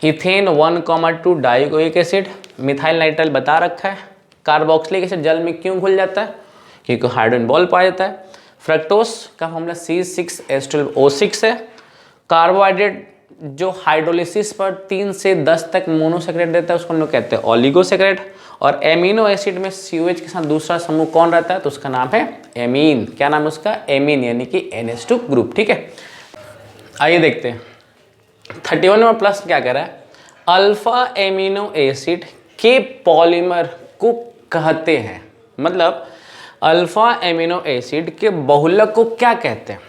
Speaker 1: Ethane 1,2 dioic acid. Methyl nitrile बता रखा है। कार्बोक्सिलिक एसिड जल में क्यों घुल जाता है? क्योंकि हाइड्रोजन बॉन्ड पाया जाता है। फ्रक्टोज का फॉर्मूला C6H12O6 है। कार्बोहाइड्रेट जो हाइड्रोलिसिस पर 3 से 10 तक मोनोसैकराइड देता है उसको हम लोग कहते हैं ओलिगोसैकराइड। और एमिनो एसिड में COH के साथ दूसरा समूह कौन रहता है? तो उसका नाम है एमीन। क्या नाम है उसका? एमीन, यानी कि NH2 ग्रुप। ठीक है, आइए देखते हैं 31 नंबर प्लस क्या कह रहा है? अल्फा एमिनो एसिड के पॉलीमर को कहते हैं, मतलब अल्फा एमिनो एसिड के बहुलक को क्या कहते हैं?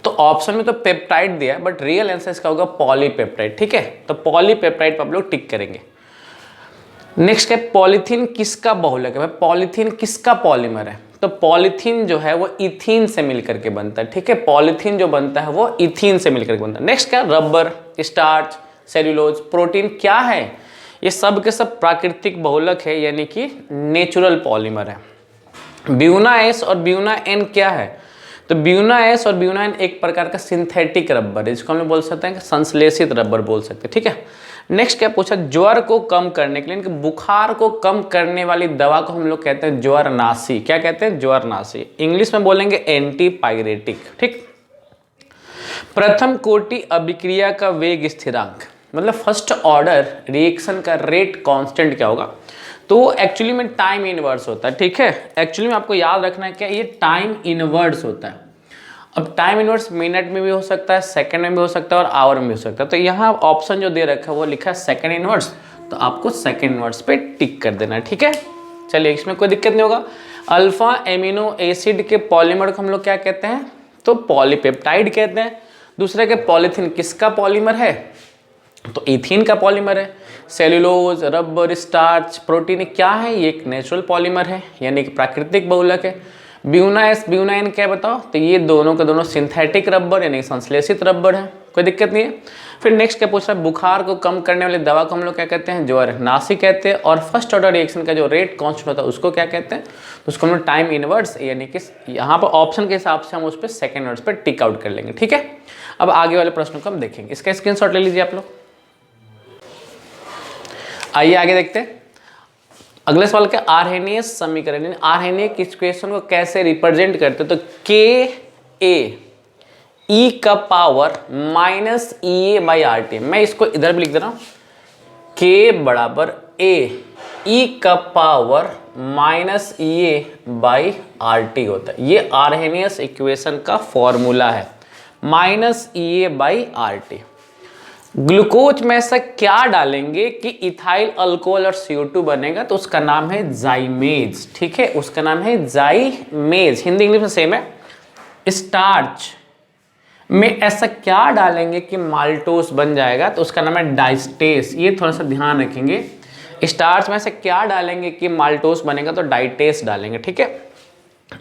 Speaker 1: तो ऑप्शन में तो पेप्टाइड दिया है, बट रियल आंसर इसका होगा पॉलीपेप्टाइड। ठीक है, तो पॉलीपेप्टाइड पर आप लोग टिक करेंगे। नेक्स्ट है पॉलीथीन किसका बहुलक है? भाई पॉलीथीन किसका पॉलीमर है? तो पॉलीथीन जो है वो इथीन से मिलकर के बनता है। ठीक है, पॉलीथीन जो बनता है वो इथीन से मिलकर के बनता है। नेक्स्ट क्या? रबर, स्टार्च, सेल्यूलोज, प्रोटीन क्या है? ये सब के सब प्राकृतिक बहुलक है, यानी कि नेचुरल पॉलीमर है। ब्यूना एस और ब्यूना एन क्या है? तो ब्यूना एस और ब्यूना एन एक प्रकार का सिंथेटिक रबर है, जिसको हम लोग बोल सकते हैं कि संश्लेषित रबर बोल सकते हैं। ठीक है, नेक्स्ट क्या पूछा? ज्वर को कम करने के लिए, बुखार को कम करने वाली दवा को हम लोग कहते हैं ज्वरनाशी। क्या कहते हैं? ज्वरनाशी। इंग्लिश में बोलेंगे एंटीपायरेटिक। ठीक, प्रथम कोटि अभिक्रिया का वेग स्थिरांक, मतलब फर्स्ट ऑर्डर रिएक्शन का रेट कांस्टेंट क्या होगा? तो एक्चुअली में टाइम इनवर्स होता है। ठीक है, एक्चुअली में आपको याद रखना है क्या, ये टाइम इनवर्स होता है। अब टाइम इनवर्स मिनट में भी हो सकता है, सेकंड में भी हो सकता है और आवर में भी हो सकता है। तो यहाँ ऑप्शन जो दे रखा है वो लिखा है सेकंड इनवर्स, तो आपको सेकंड इनवर्स पे टिक कर देना है। ठीक है, चलिए इसमें कोई दिक्कत नहीं होगा। अल्फा एमिनो एसिड के पॉलीमर को हम लोग क्या कहते हैं? तो पॉलीपेप्टाइड कहते हैं। दूसरे के पॉलीथीन किसका पॉलीमर है? तो इथीन का पॉलीमर है। सेल्यूलोज, रबर, स्टार्च, प्रोटीन क्या है? ये एक नेचुरल पॉलीमर है, यानी कि प्राकृतिक बहुलक है। ब्यूना एस, ब्यूना एन क्या बताओ? तो ये दोनों के दोनों सिंथेटिक रबर यानी संश्लेषित रबर है, कोई दिक्कत नहीं है। फिर नेक्स्ट क्या पूछ रहा है? बुखार को कम करने वाली दवा को हम लोग क्या कहते हैं? ज्वरनाशी कहते हैं। और फर्स्ट ऑर्डर रिएक्शन का जो रेट कांस्टेंट होता है उसको क्या कहते हैं? तो उसको हम लोग टाइम इनवर्स, यानी कि यहाँ पर ऑप्शन के हिसाब से हम उस पर सेकेंड इनवर्स पर टिक आउट कर लेंगे। ठीक है, अब आगे वाले प्रश्नों को हम देखेंगे। इसका स्क्रीनशॉट ले लीजिए आप लोग। आइए आगे देखते हैं अगले सवाल के आर्हेनियस समीकरण। आर्हेनियस इक्वेशन को कैसे रिप्रेजेंट करते हैं? तो के ए ई का power minus E A by R T. मैं इसको इधर भी लिख दे रहा हूं, के बराबर ए ई का power minus E A by R T होता है। ये आर्हेनियस इक्वेशन का फॉर्मूला है, minus E A by R T. Glucose में ऐसा क्या डालेंगे कि इथाइल अल्कोहल और CO2 बनेगा? तो उसका नाम है जाइमेज। ठीक है, उसका नाम है जाइमेज, हिंदी इंग्लिश में सेम है। स्टार्च में ऐसा क्या डालेंगे कि माल्टोस बन जाएगा? तो उसका नाम है डाइस्टेस। ये थोड़ा सा ध्यान रखेंगे, स्टार्च में ऐसा क्या डालेंगे कि माल्टोस बनेगा? तो डाइटेस डालेंगे। ठीक है,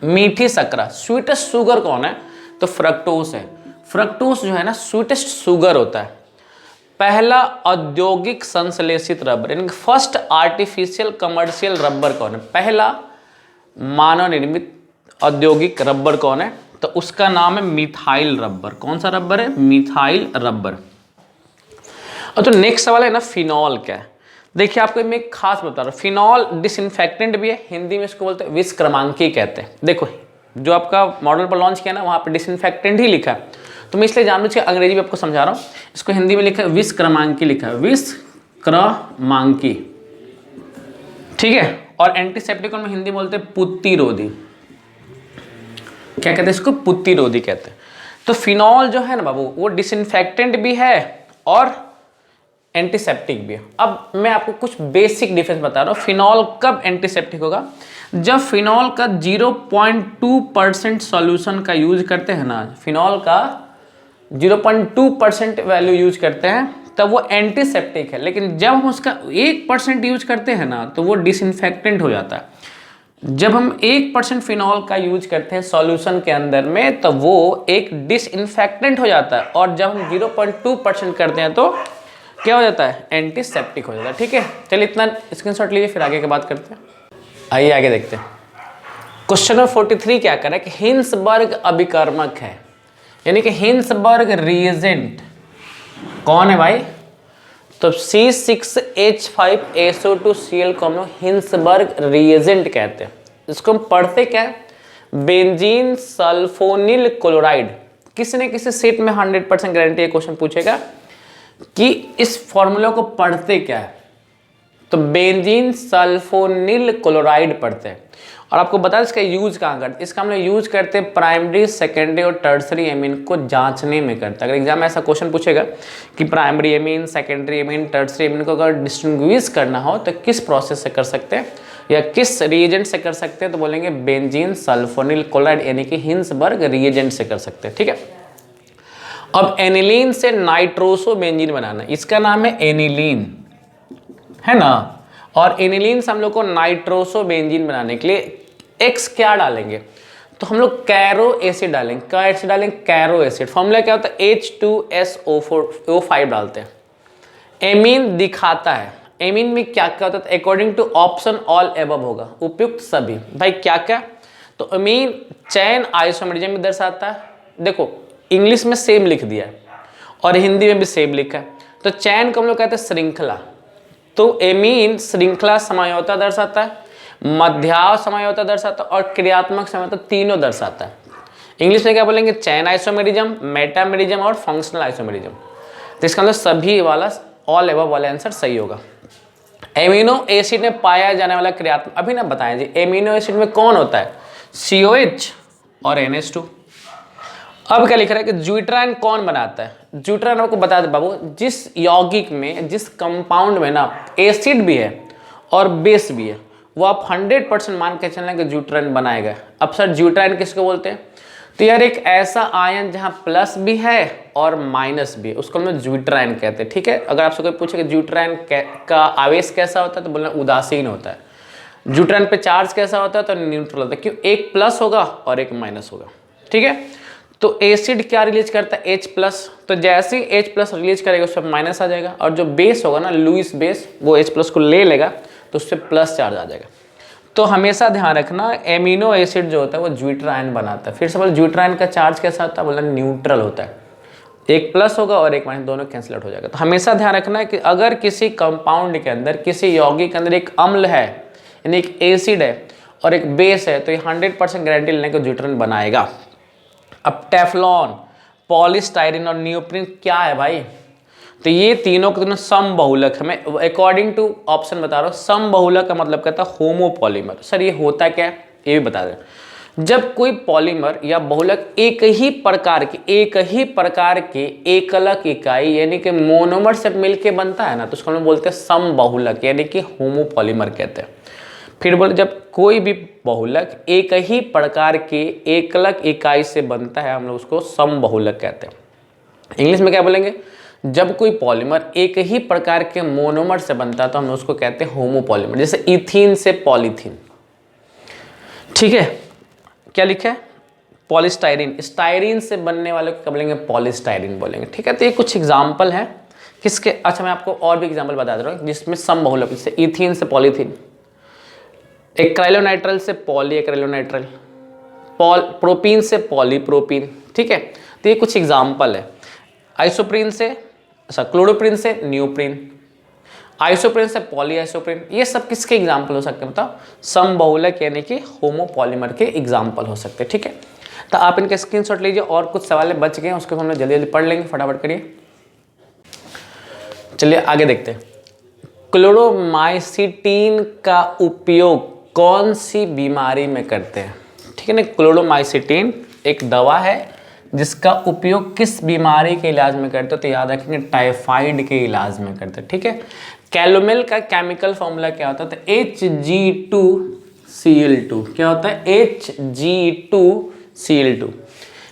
Speaker 1: मीठी शर्करा, स्वीटेस्ट शुगर कौन है? तो फ्रक्टोस है। फ्रक्टोस जो है ना स्वीटेस्ट शुगर होता है। पहला औद्योगिक संश्लेषित रबर, यानी फर्स्ट आर्टिफिशियल कमर्शियल रबर कौन है? पहला मानव निर्मित औद्योगिक रबर कौन है? तो उसका नाम है मिथाइल रबर। कौन सा रबर है? Methyl rubber. और तो नेक्स्ट सवाल है ना, फिनॉल क्या है? देखिए आपको मैं एक खास बता रहा हूँ, फिनॉल डिसइंफेक्टेंट भी है, हिंदी में इसको बोलते हैं विष क्रमांकी कहते हैं। देखो जो आपका मॉडल पर लॉन्च किया ना वहाँ पर डिसइंफेक्टेंट ही लिखा है, तो मैं इसलिए जानबूझ के अंग्रेजी में आपको समझा रहा हूँ। इसको हिंदी में लिखा है विष क्रमांकी, लिखा है विष क्रमांकी। ठीक है, और एंटीसेप्टिक में हिंदी बोलते हैं पुत्तिरोधी। क्या कहते हैं इसको? पुत्तिरोधी कहते हैं। तो फिनॉल जो है ना बाबू, वो डिसइंफेक्टेंट भी है और एंटीसेप्टिक भी है। अब मैं आपको कुछ बेसिक डिफरेंस बता रहा हूँ। फिनॉल कब एंटीसेप्टिक होगा? जब फिनॉल का 0.2% सॉल्यूशन का यूज करते हैं ना, फिनॉल का 0.2% वैल्यू यूज करते हैं तब वो एंटीसेप्टिक है। लेकिन जब हम उसका 1% यूज करते हैं ना तो वो डिसइंफेक्टेंट हो जाता है। जब हम 1% फिनॉल का यूज करते हैं सॉल्यूशन के अंदर में तो वो एक डिसइंफेक्टेंट हो जाता है, और जब हम 0.2% करते हैं तो क्या हो जाता है? एंटीसेप्टिक हो जाता है। ठीक है, चलिए इतना स्क्रीनशॉट लीजिए, फिर आगे की बात करते हैं। आइए आगे देखते हैं। क्वेश्चन नंबर 43 क्या कर रहा है कि हिंसबर्ग अभिकर्मक है, यानी कि हिंसबर्ग रिएजेंट कौन है भाई? तो C6H5SO2Cl को हम लोग हिंसबर्ग रिएजेंट कहते हैं। इसको हम पढ़ते क्या है? Benzene sulphonyl chloride. किसी न किसी सेट में 100% गारंटी क्वेश्चन पूछेगा कि इस फॉर्मूला को पढ़ते क्या है? तो बेंजीन सल्फोनिल क्लोराइड पढ़ते हैं। और आपको बता दें इसका यूज कहाँ करते हैं? इसका हम लोग यूज करते हैं प्राइमरी, सेकेंडरी और टर्सरी एमीन को जांचने में करते हैं। अगर एग्जाम में ऐसा क्वेश्चन पूछेगा कि primary amine, secondary amine, tertiary amine को अगर डिस्टिंग्विश करना हो तो किस प्रोसेस से कर सकते हैं? या किस रिएजेंट से कर सकते हैं, तो बोलेंगे बेंजीन सल्फोनिल क्लोराइड यानी कि हिंसबर्ग रिएजेंट से कर सकते हैं। ठीक है, अब एनिलीन से नाइट्रोसो बेंजीन बनाना, इसका नाम है एनिलीन, है ना, और एनिलीन से हम लोग को नाइट्रोसो बेंजीन बनाने के लिए एक्स क्या डालेंगे, तो हम लोग कैरो एसिड डालेंगे। क्या एसिड डालेंगे? Cairo acid. फॉर्मूला क्या होता है? H2SO5 डालते हैं। एमीन दिखाता है, एमीन में क्या क्या होता है? According to option all above होगा, उपयुक्त सभी। भाई क्या क्या? तो एमीन चैन आइसोमरिज्म में दर्शाता है। देखो इंग्लिश में सेम लिख दिया है और हिंदी में भी सेम लिखा है। तो चैन को हम लोग कहते हैं श्रृंखला, तो एमीन श्रृंखला समझौता दर्शाता है, मध्याव समझौता दर्शाता है और क्रियात्मक समझौता, तीनों दर्शाता है। इंग्लिश में क्या बोलेंगे? चैन आइसोमेरिज्म, मेटामेरिज्म और फंक्शनल आइसोमेरिज्म। तो इसका मतलब सभी वाला ऑल एबव वाला आंसर सही होगा। एमिनो एसिड में पाया जाने वाला क्रियात्मक, अभी ना बताएं जी, एमिनो एसिड में कौन होता है? COH और NH2। अब क्या लिख रहा है कि ज्यूट्राइन कौन बनाता है? ज्यूट्राइन आपको बता दे बाबू, जिस यौगिक में, जिस कंपाउंड में ना एसिड भी है और बेस भी है, वो आप 100% मान के चलना कि ज्यूट्राइन बनाएगा। अब सर ज्यूट्राइन किसको बोलते हैं? तो यार एक ऐसा आयन जहां प्लस भी है और माइनस भी है, उसको हम लोग ज्यूट्राइन कहते हैं। ठीक है, अगर आपसे कोई पूछे कि ज्यूट्राइन का आवेश कैसा होता है, तो बोलना उदासीन होता है। ज्यूट्राइन पे चार्ज कैसा होता है? तो न्यूट्रल होता है। क्यों? एक प्लस होगा और एक माइनस होगा। ठीक है, तो एसिड क्या रिलीज करता है? H+, तो जैसे ही H+ रिलीज करेगा उस पर माइनस आ जाएगा, और जो बेस होगा ना लुईस बेस, वो H+ को ले लेगा तो उस पर प्लस चार्ज आ जाएगा। तो हमेशा ध्यान रखना एमिनो एसिड जो होता है वो ज्यूट्राइन बनाता है। फिर से बोल, ज्यूट्राइन का चार्ज कैसा होता है? बोला न्यूट्रल होता है, एक प्लस होगा और एक माइनस, दोनों कैंसिल आउट हो जाएगा। तो हमेशा ध्यान रखना है कि अगर किसी कंपाउंड के अंदर, किसी यौगिक के अंदर एक अम्ल है यानी एक एसिड है और एक बेस है, तो ये 100% गारंटी लेने को ज्यूट्राइन बनाएगा। अब टेफ्लॉन, पॉलीस्टाइरिन और नियोप्रीन क्या है भाई? तो ये तीनों के तीनों समबहुलक, हमें अकॉर्डिंग टू ऑप्शन बता रहा हूँ। समबहुलक का मतलब कहता है होमोपॉलीमर। सर ये होता क्या है, ये भी बता दें। जब कोई पॉलीमर या बहुलक एक ही प्रकार के एकलक इकाई यानी कि मोनोमर से मिलके बनता है ना, तो उसको हम बोलते हैं समबहुलक यानी कि होमोपॉलीमर कहते हैं। फिर बोले, जब कोई भी बहुलक एक ही प्रकार के एकलक इकाई से बनता है, हम लोग उसको समबहुलक कहते हैं। इंग्लिश में क्या बोलेंगे? जब कोई पॉलीमर एक ही प्रकार के मोनोमर से बनता है तो हम उसको कहते हैं होमोपॉलीमर। जैसे इथीन से पॉलीथीन। ठीक है, क्या लिखा है? पॉलीस्टाइरिन, स्टाइरिन से बनने वाले को क्या बोलेंगे? पॉलीस्टाइरिन बोलेंगे। ठीक है, तो ये कुछ एग्जाम्पल है किसके। अच्छा मैं आपको और भी एग्जाम्पल बता दे रहा हूँ जिसमें समबहुलक, जैसे इथीन से पॉलीथीन, एक्राइलोनाइट्रल से पॉली एक्राइलोनाइट्रल, प्रोपीन से पॉलीप्रोपीन। ठीक है, तो ये कुछ एग्जाम्पल है। आइसोप्रीन से, क्लोरोप्रीन से न्यूप्रीन, आइसोप्रीन से पॉली आइसोप्रीन, ये सब किसके एग्जाम्पल हो सकते हैं? बताओ, समबहुलक यानी कि होमोपॉलीमर के एग्जाम्पल हो सकते हैं। ठीक है, तो आप इनके स्क्रीनशॉट लीजिए और कुछ सवाल बच गए हैं उसको हम लोग जल्दी जल्दी पढ़ लेंगे, फटाफट करिए। चलिए आगे देखते हैं। क्लोरोमाइसिटीन का उपयोग कौन सी बीमारी में करते हैं? ठीक है ना, क्लोरोमाइसिटीन एक दवा है जिसका उपयोग किस बीमारी के इलाज में करते हैं? तो याद रखेंगे टाइफाइड के इलाज में करते हैं। ठीक है, कैलोमेल का केमिकल फॉर्मूला क्या होता है? तो Hg2Cl2। क्या होता है? Hg2Cl2।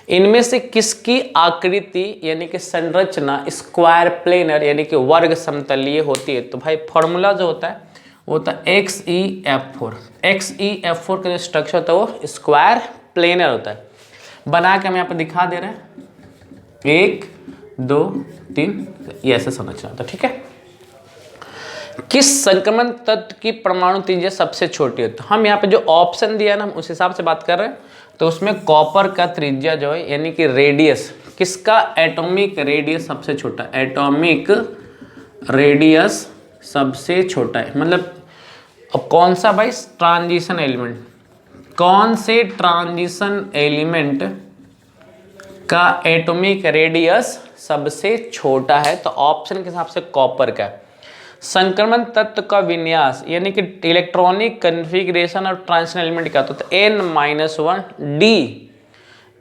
Speaker 1: इनमें से किसकी आकृति यानी कि संरचना स्क्वायर प्लेनर यानी कि वर्ग समतलीय होती है? तो भाई फॉर्मूला जो होता है वो होता है XeF4। XeF4 का जो स्ट्रक्चर होता है वो स्क्वायर प्लेनर होता है। बना के हम यहाँ पे दिखा दे रहे हैं, 1 2 3, ये ऐसे समझना होता है। ठीक है, किस संक्रमण तत्व की परमाणु त्रिज्या सबसे छोटी है? तो हम यहाँ पे जो ऑप्शन दिया ना हम उस हिसाब से बात कर रहे हैं। तो उसमें कॉपर का त्रिज्या जो है यानी कि रेडियस, किसका एटॉमिक रेडियस सबसे छोटा? एटॉमिक रेडियस सबसे छोटा है। मतलब अब कौन सा भाई? ट्रांजिशन एलिमेंट, कौन से ट्रांजिशन एलिमेंट का एटॉमिक रेडियस सबसे छोटा है? तो ऑप्शन के हिसाब से कॉपर का। संक्रमण तत्व का विन्यास यानी कि इलेक्ट्रॉनिक कन्फिग्रेशन और ट्रांजिशन एलिमेंट का, तो N-1 D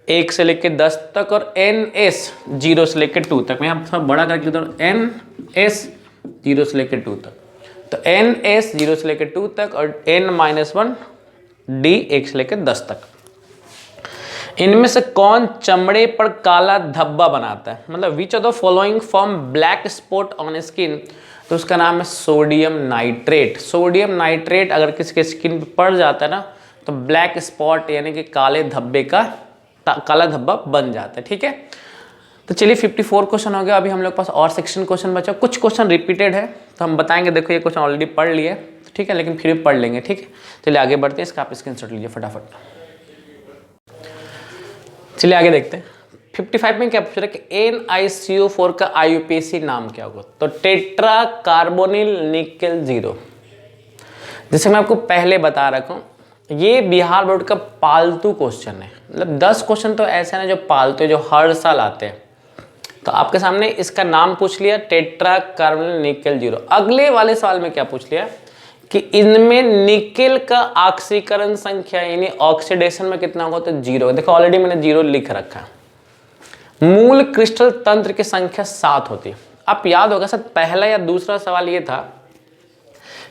Speaker 1: 1 से लेकर 10 तक और NS 0 से लेकर 2 तक। मैं यहाँ थोड़ा बड़ा करके लिखता हूँ, NS 0 से लेकर 2 तक। तो NS 0 से लेकर 2 तक और N-1 D 1 से लेकर 10 तक। इनमें से कौन चमड़े पर काला धब्बा बनाता है, मतलब विच of the following form black spot on skin, तो उसका नाम है सोडियम नाइट्रेट। सोडियम नाइट्रेट अगर किसी के स्किन पर पड़ जाता है ना तो ब्लैक स्पॉट यानी कि काले धब्बे का काला धब्बा बन जाता है। ठीक है, तो चलिए 54 क्वेश्चन हो गया। अभी हम लोग पास और सेक्शन क्वेश्चन बचा, कुछ क्वेश्चन रिपीटेड है तो हम बताएंगे, देखो ये क्वेश्चन ऑलरेडी पढ़ लिए, ठीक है, लेकिन फिर भी पढ़ लेंगे। ठीक है, चलिए आगे बढ़ते हैं, इसका आप स्क्रीनशॉट लीजिए फटाफट। चलिए आगे देखते हैं। 55 में क्या पूछ रहा है कि NiCO4 का IUPAC नाम क्या होगा, तो टेट्रा कार्बोनिल निकेल 0। जैसे मैं आपको पहले बता रखा हूँ, ये बिहार बोर्ड का पालतू क्वेश्चन है, मतलब 10 क्वेश्चन तो ऐसे हैं जो पालतू है, जो हर साल आते हैं। तो आपके सामने इसका नाम पूछ लिया टेट्रा कार्बोनिल निकेल 0। अगले वाले सवाल में क्या पूछ लिया कि इनमें निकेल का ऑक्सीकरण संख्या यानी ऑक्सीडेशन में कितना होगा, तो 0। देखो ऑलरेडी मैंने 0 लिख रखा है। मूल क्रिस्टल तंत्र की संख्या 7 होती है। आप याद होगा सर, पहला या दूसरा सवाल ये था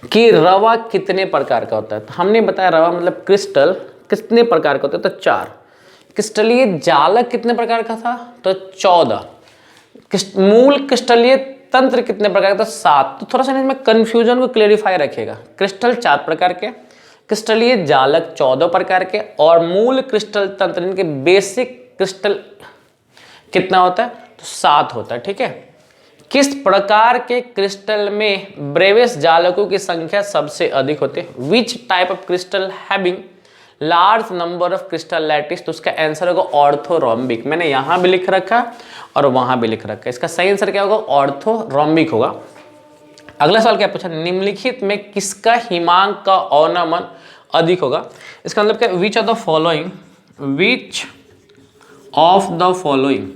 Speaker 1: कि रवा कितने प्रकार का होता है, तो हमने बताया रवा मतलब क्रिस्टल कितने प्रकार का होता है, तो 4। क्रिस्टलीय जालक कितने प्रकार का था, तो 14। मूल क्रिस्टलीय तंत्र कितने प्रकार का, तो 7। तो थोड़ा सा इसमें कंफ्यूजन को क्लेरिफाई रखिएगा। क्रिस्टल 4 प्रकार के, क्रिस्टलीय जालक 14 प्रकार के, और मूल क्रिस्टल तंत्र इनके बेसिक क्रिस्टल कितना होता है, तो 7 होता है। ठीक है, किस प्रकार के क्रिस्टल में ब्रेविस जालकों की संख्या सबसे अधिक होती है, which type of crystal having large number of crystal lattice, तो उसका आंसर होगा ऑर्थोरोम्बिक। मैंने यहां भी लिख रखा और वहां भी लिख रखा, इसका सही आंसर क्या होगा, ऑर्थोरोम्बिक होगा। अगला सवाल क्या पूछा, निम्नलिखित में किसका हिमांक का अवनमन अधिक होगा, इसका मतलब क्या, विच of the following, which of the following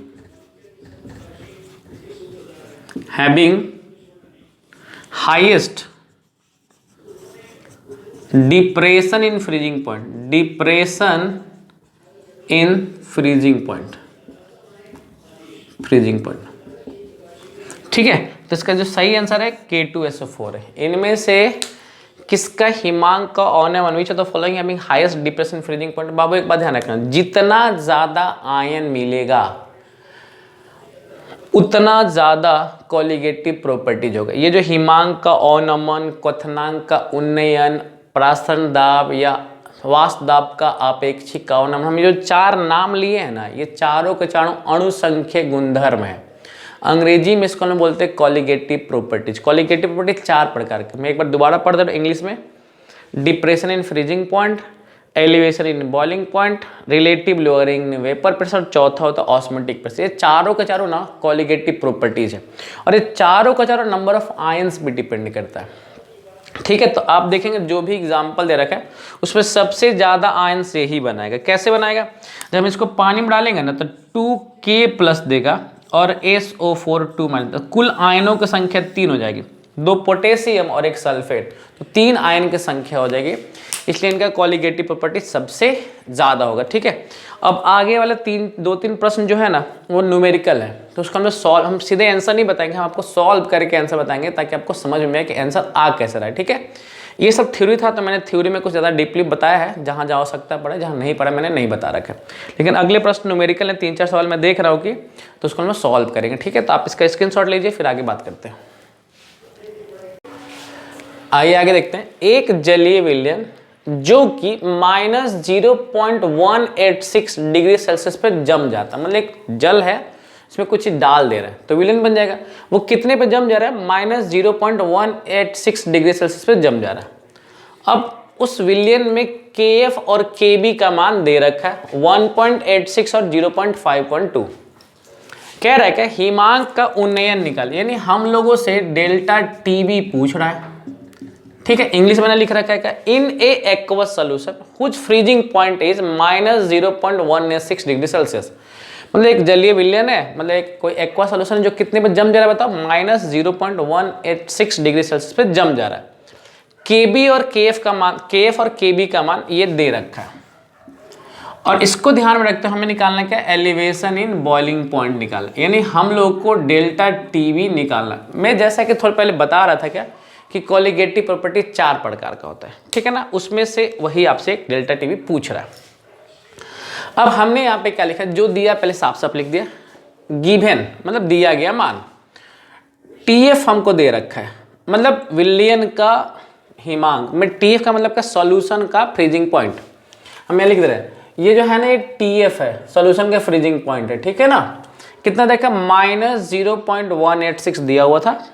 Speaker 1: having highest depression in freezing point, depression in freezing point, freezing point। ठीक है, तो इसका जो सही आंसर है K2SO4 है। इनमें से किसका हिमांक का अवनमन, which of the following having highest depression freezing point. बाबू एक बात ध्यान रखना, जितना ज्यादा आयन मिलेगा उतना ज्यादा कॉलिगेटिव प्रॉपर्टीज होगा। ये जो हिमांक का अवनमन, क्वथनांक का उन्नयन, प्राशन दाब या वाष्प दाब का आपेक्षिक अवनमन, हम जो 4 नाम लिए हैं ना, ये चारों के चारों अणुसंख्यक गुणधर्म है। अंग्रेजी में इसको हम बोलते हैं कॉलिगेटिव प्रॉपर्टीज। कॉलिगेटिव प्रॉपर्टीज 4 प्रकार के, मैं एक बार दोबारा पढ़ दे रहा हूं इंग्लिश में। Depression in freezing point, elevation in boiling point, relative lowering in vapour pressure, चौथा होता है ऑस्मोटिक प्रेशर। ये चारों के चारों ना कॉलिगेटिव प्रॉपर्टीज है, और ये चारों का चारों नंबर ऑफ आयंस भी डिपेंड करता है। ठीक है, तो आप देखेंगे जो भी एग्जाम्पल दे रखा है उसमें सबसे ज्यादा आयंस यही बनाएगा। कैसे बनाएगा, जब हम इसको पानी में डालेंगे ना तो 2K+ देगा और SO4 2- तो कुल आयनों की संख्या 3 हो जाएगी, 2 पोटेशियम और 1 सल्फेट, तो 3 आयन की संख्या हो जाएगी, इसलिए इनका कॉलिगेटिव प्रॉपर्टी सबसे ज्यादा होगा। ठीक है, अब आगे वाले 2-3 प्रश्न जो है ना वो न्यूमेरिकल है, तो उसका हम सीधे आंसर नहीं बताएंगे, हम आपको सॉल्व करके आंसर बताएंगे ताकि आपको समझ में आए कि आंसर आ कैसे रहा है। ठीक है, ये सब थ्योरी था, तो मैंने थ्योरी में कुछ ज़्यादा डीपली बताया है, जहाँ जहाँ हो सकता है पढ़े, जहाँ नहीं पढ़ा मैंने नहीं बता रखा है। लेकिन अगले प्रश्न न्यूमेरिकल है, 3-4 सवाल मैं देख रहा हूँ कि, तो उसको हम सॉल्व करेंगे। ठीक है, तो आप इसका स्क्रीनशॉट लीजिए, फिर आगे बात करते हैं। आइए आगे देखते हैं। एक जलीय विलयन जो कि -0.186 डिग्री सेल्सियस पे जम जाता, मतलब एक जल है इसमें कुछ डाल दे रहा है तो विलयन बन जाएगा। वो कितने पे जम जा रहा है, -0.186 डिग्री सेल्सियस पे जम जा रहा है। अब उस विलयन में KF और KB का मान दे रखा है 1.86 और 0.5.2। कह रहा है क्या, हिमांक का उन्नयन निकाल, यानी हम लोगों से डेल्टा TB पूछ रहा है। ठीक है, इंग्लिश में लिख रखा है क्या, in a aqueous solution whose freezing point is -0.186 degree Celsius. मतलब एक जलीय विलयन है, मतलब एक कोई एक्वा सोल्यूशन जो कितने पे जम जा रहा है बताओ, -0.186 डिग्री सेल्सियस पे जम जा रहा है। KB और KF और KB का मान ये दे रखा है, और इसको ध्यान में रखते हुए हमें निकालना क्या, एलिवेशन इन बॉइलिंग पॉइंट निकालना, यानी हम लोग को डेल्टा TB निकालना। मैं जैसा कि थोड़ा पहले बता रहा था क्या कि कोलिगेटिव प्रॉपर्टी 4 प्रकार का होता है, ठीक है ना, उसमें से वही आपसे एक डेल्टा टी भी पूछ रहा है। अब हमने यहाँ पे क्या लिखा, जो दिया पहले साफ साफ लिख दिया, गिवन मतलब दिया गया मान, टीएफ हमको दे रखा है, मतलब विलियन का हिमांक में, टीएफ का मतलब का सॉल्यूशन का फ्रीजिंग पॉइंट हम यहाँ लिख दे रहे हैं। ये जो है ना, ये टीएफ है, सॉल्यूशन का फ्रीजिंग पॉइंट है, ठीक है ना। कितना देखा, -0.186 दिया हुआ था।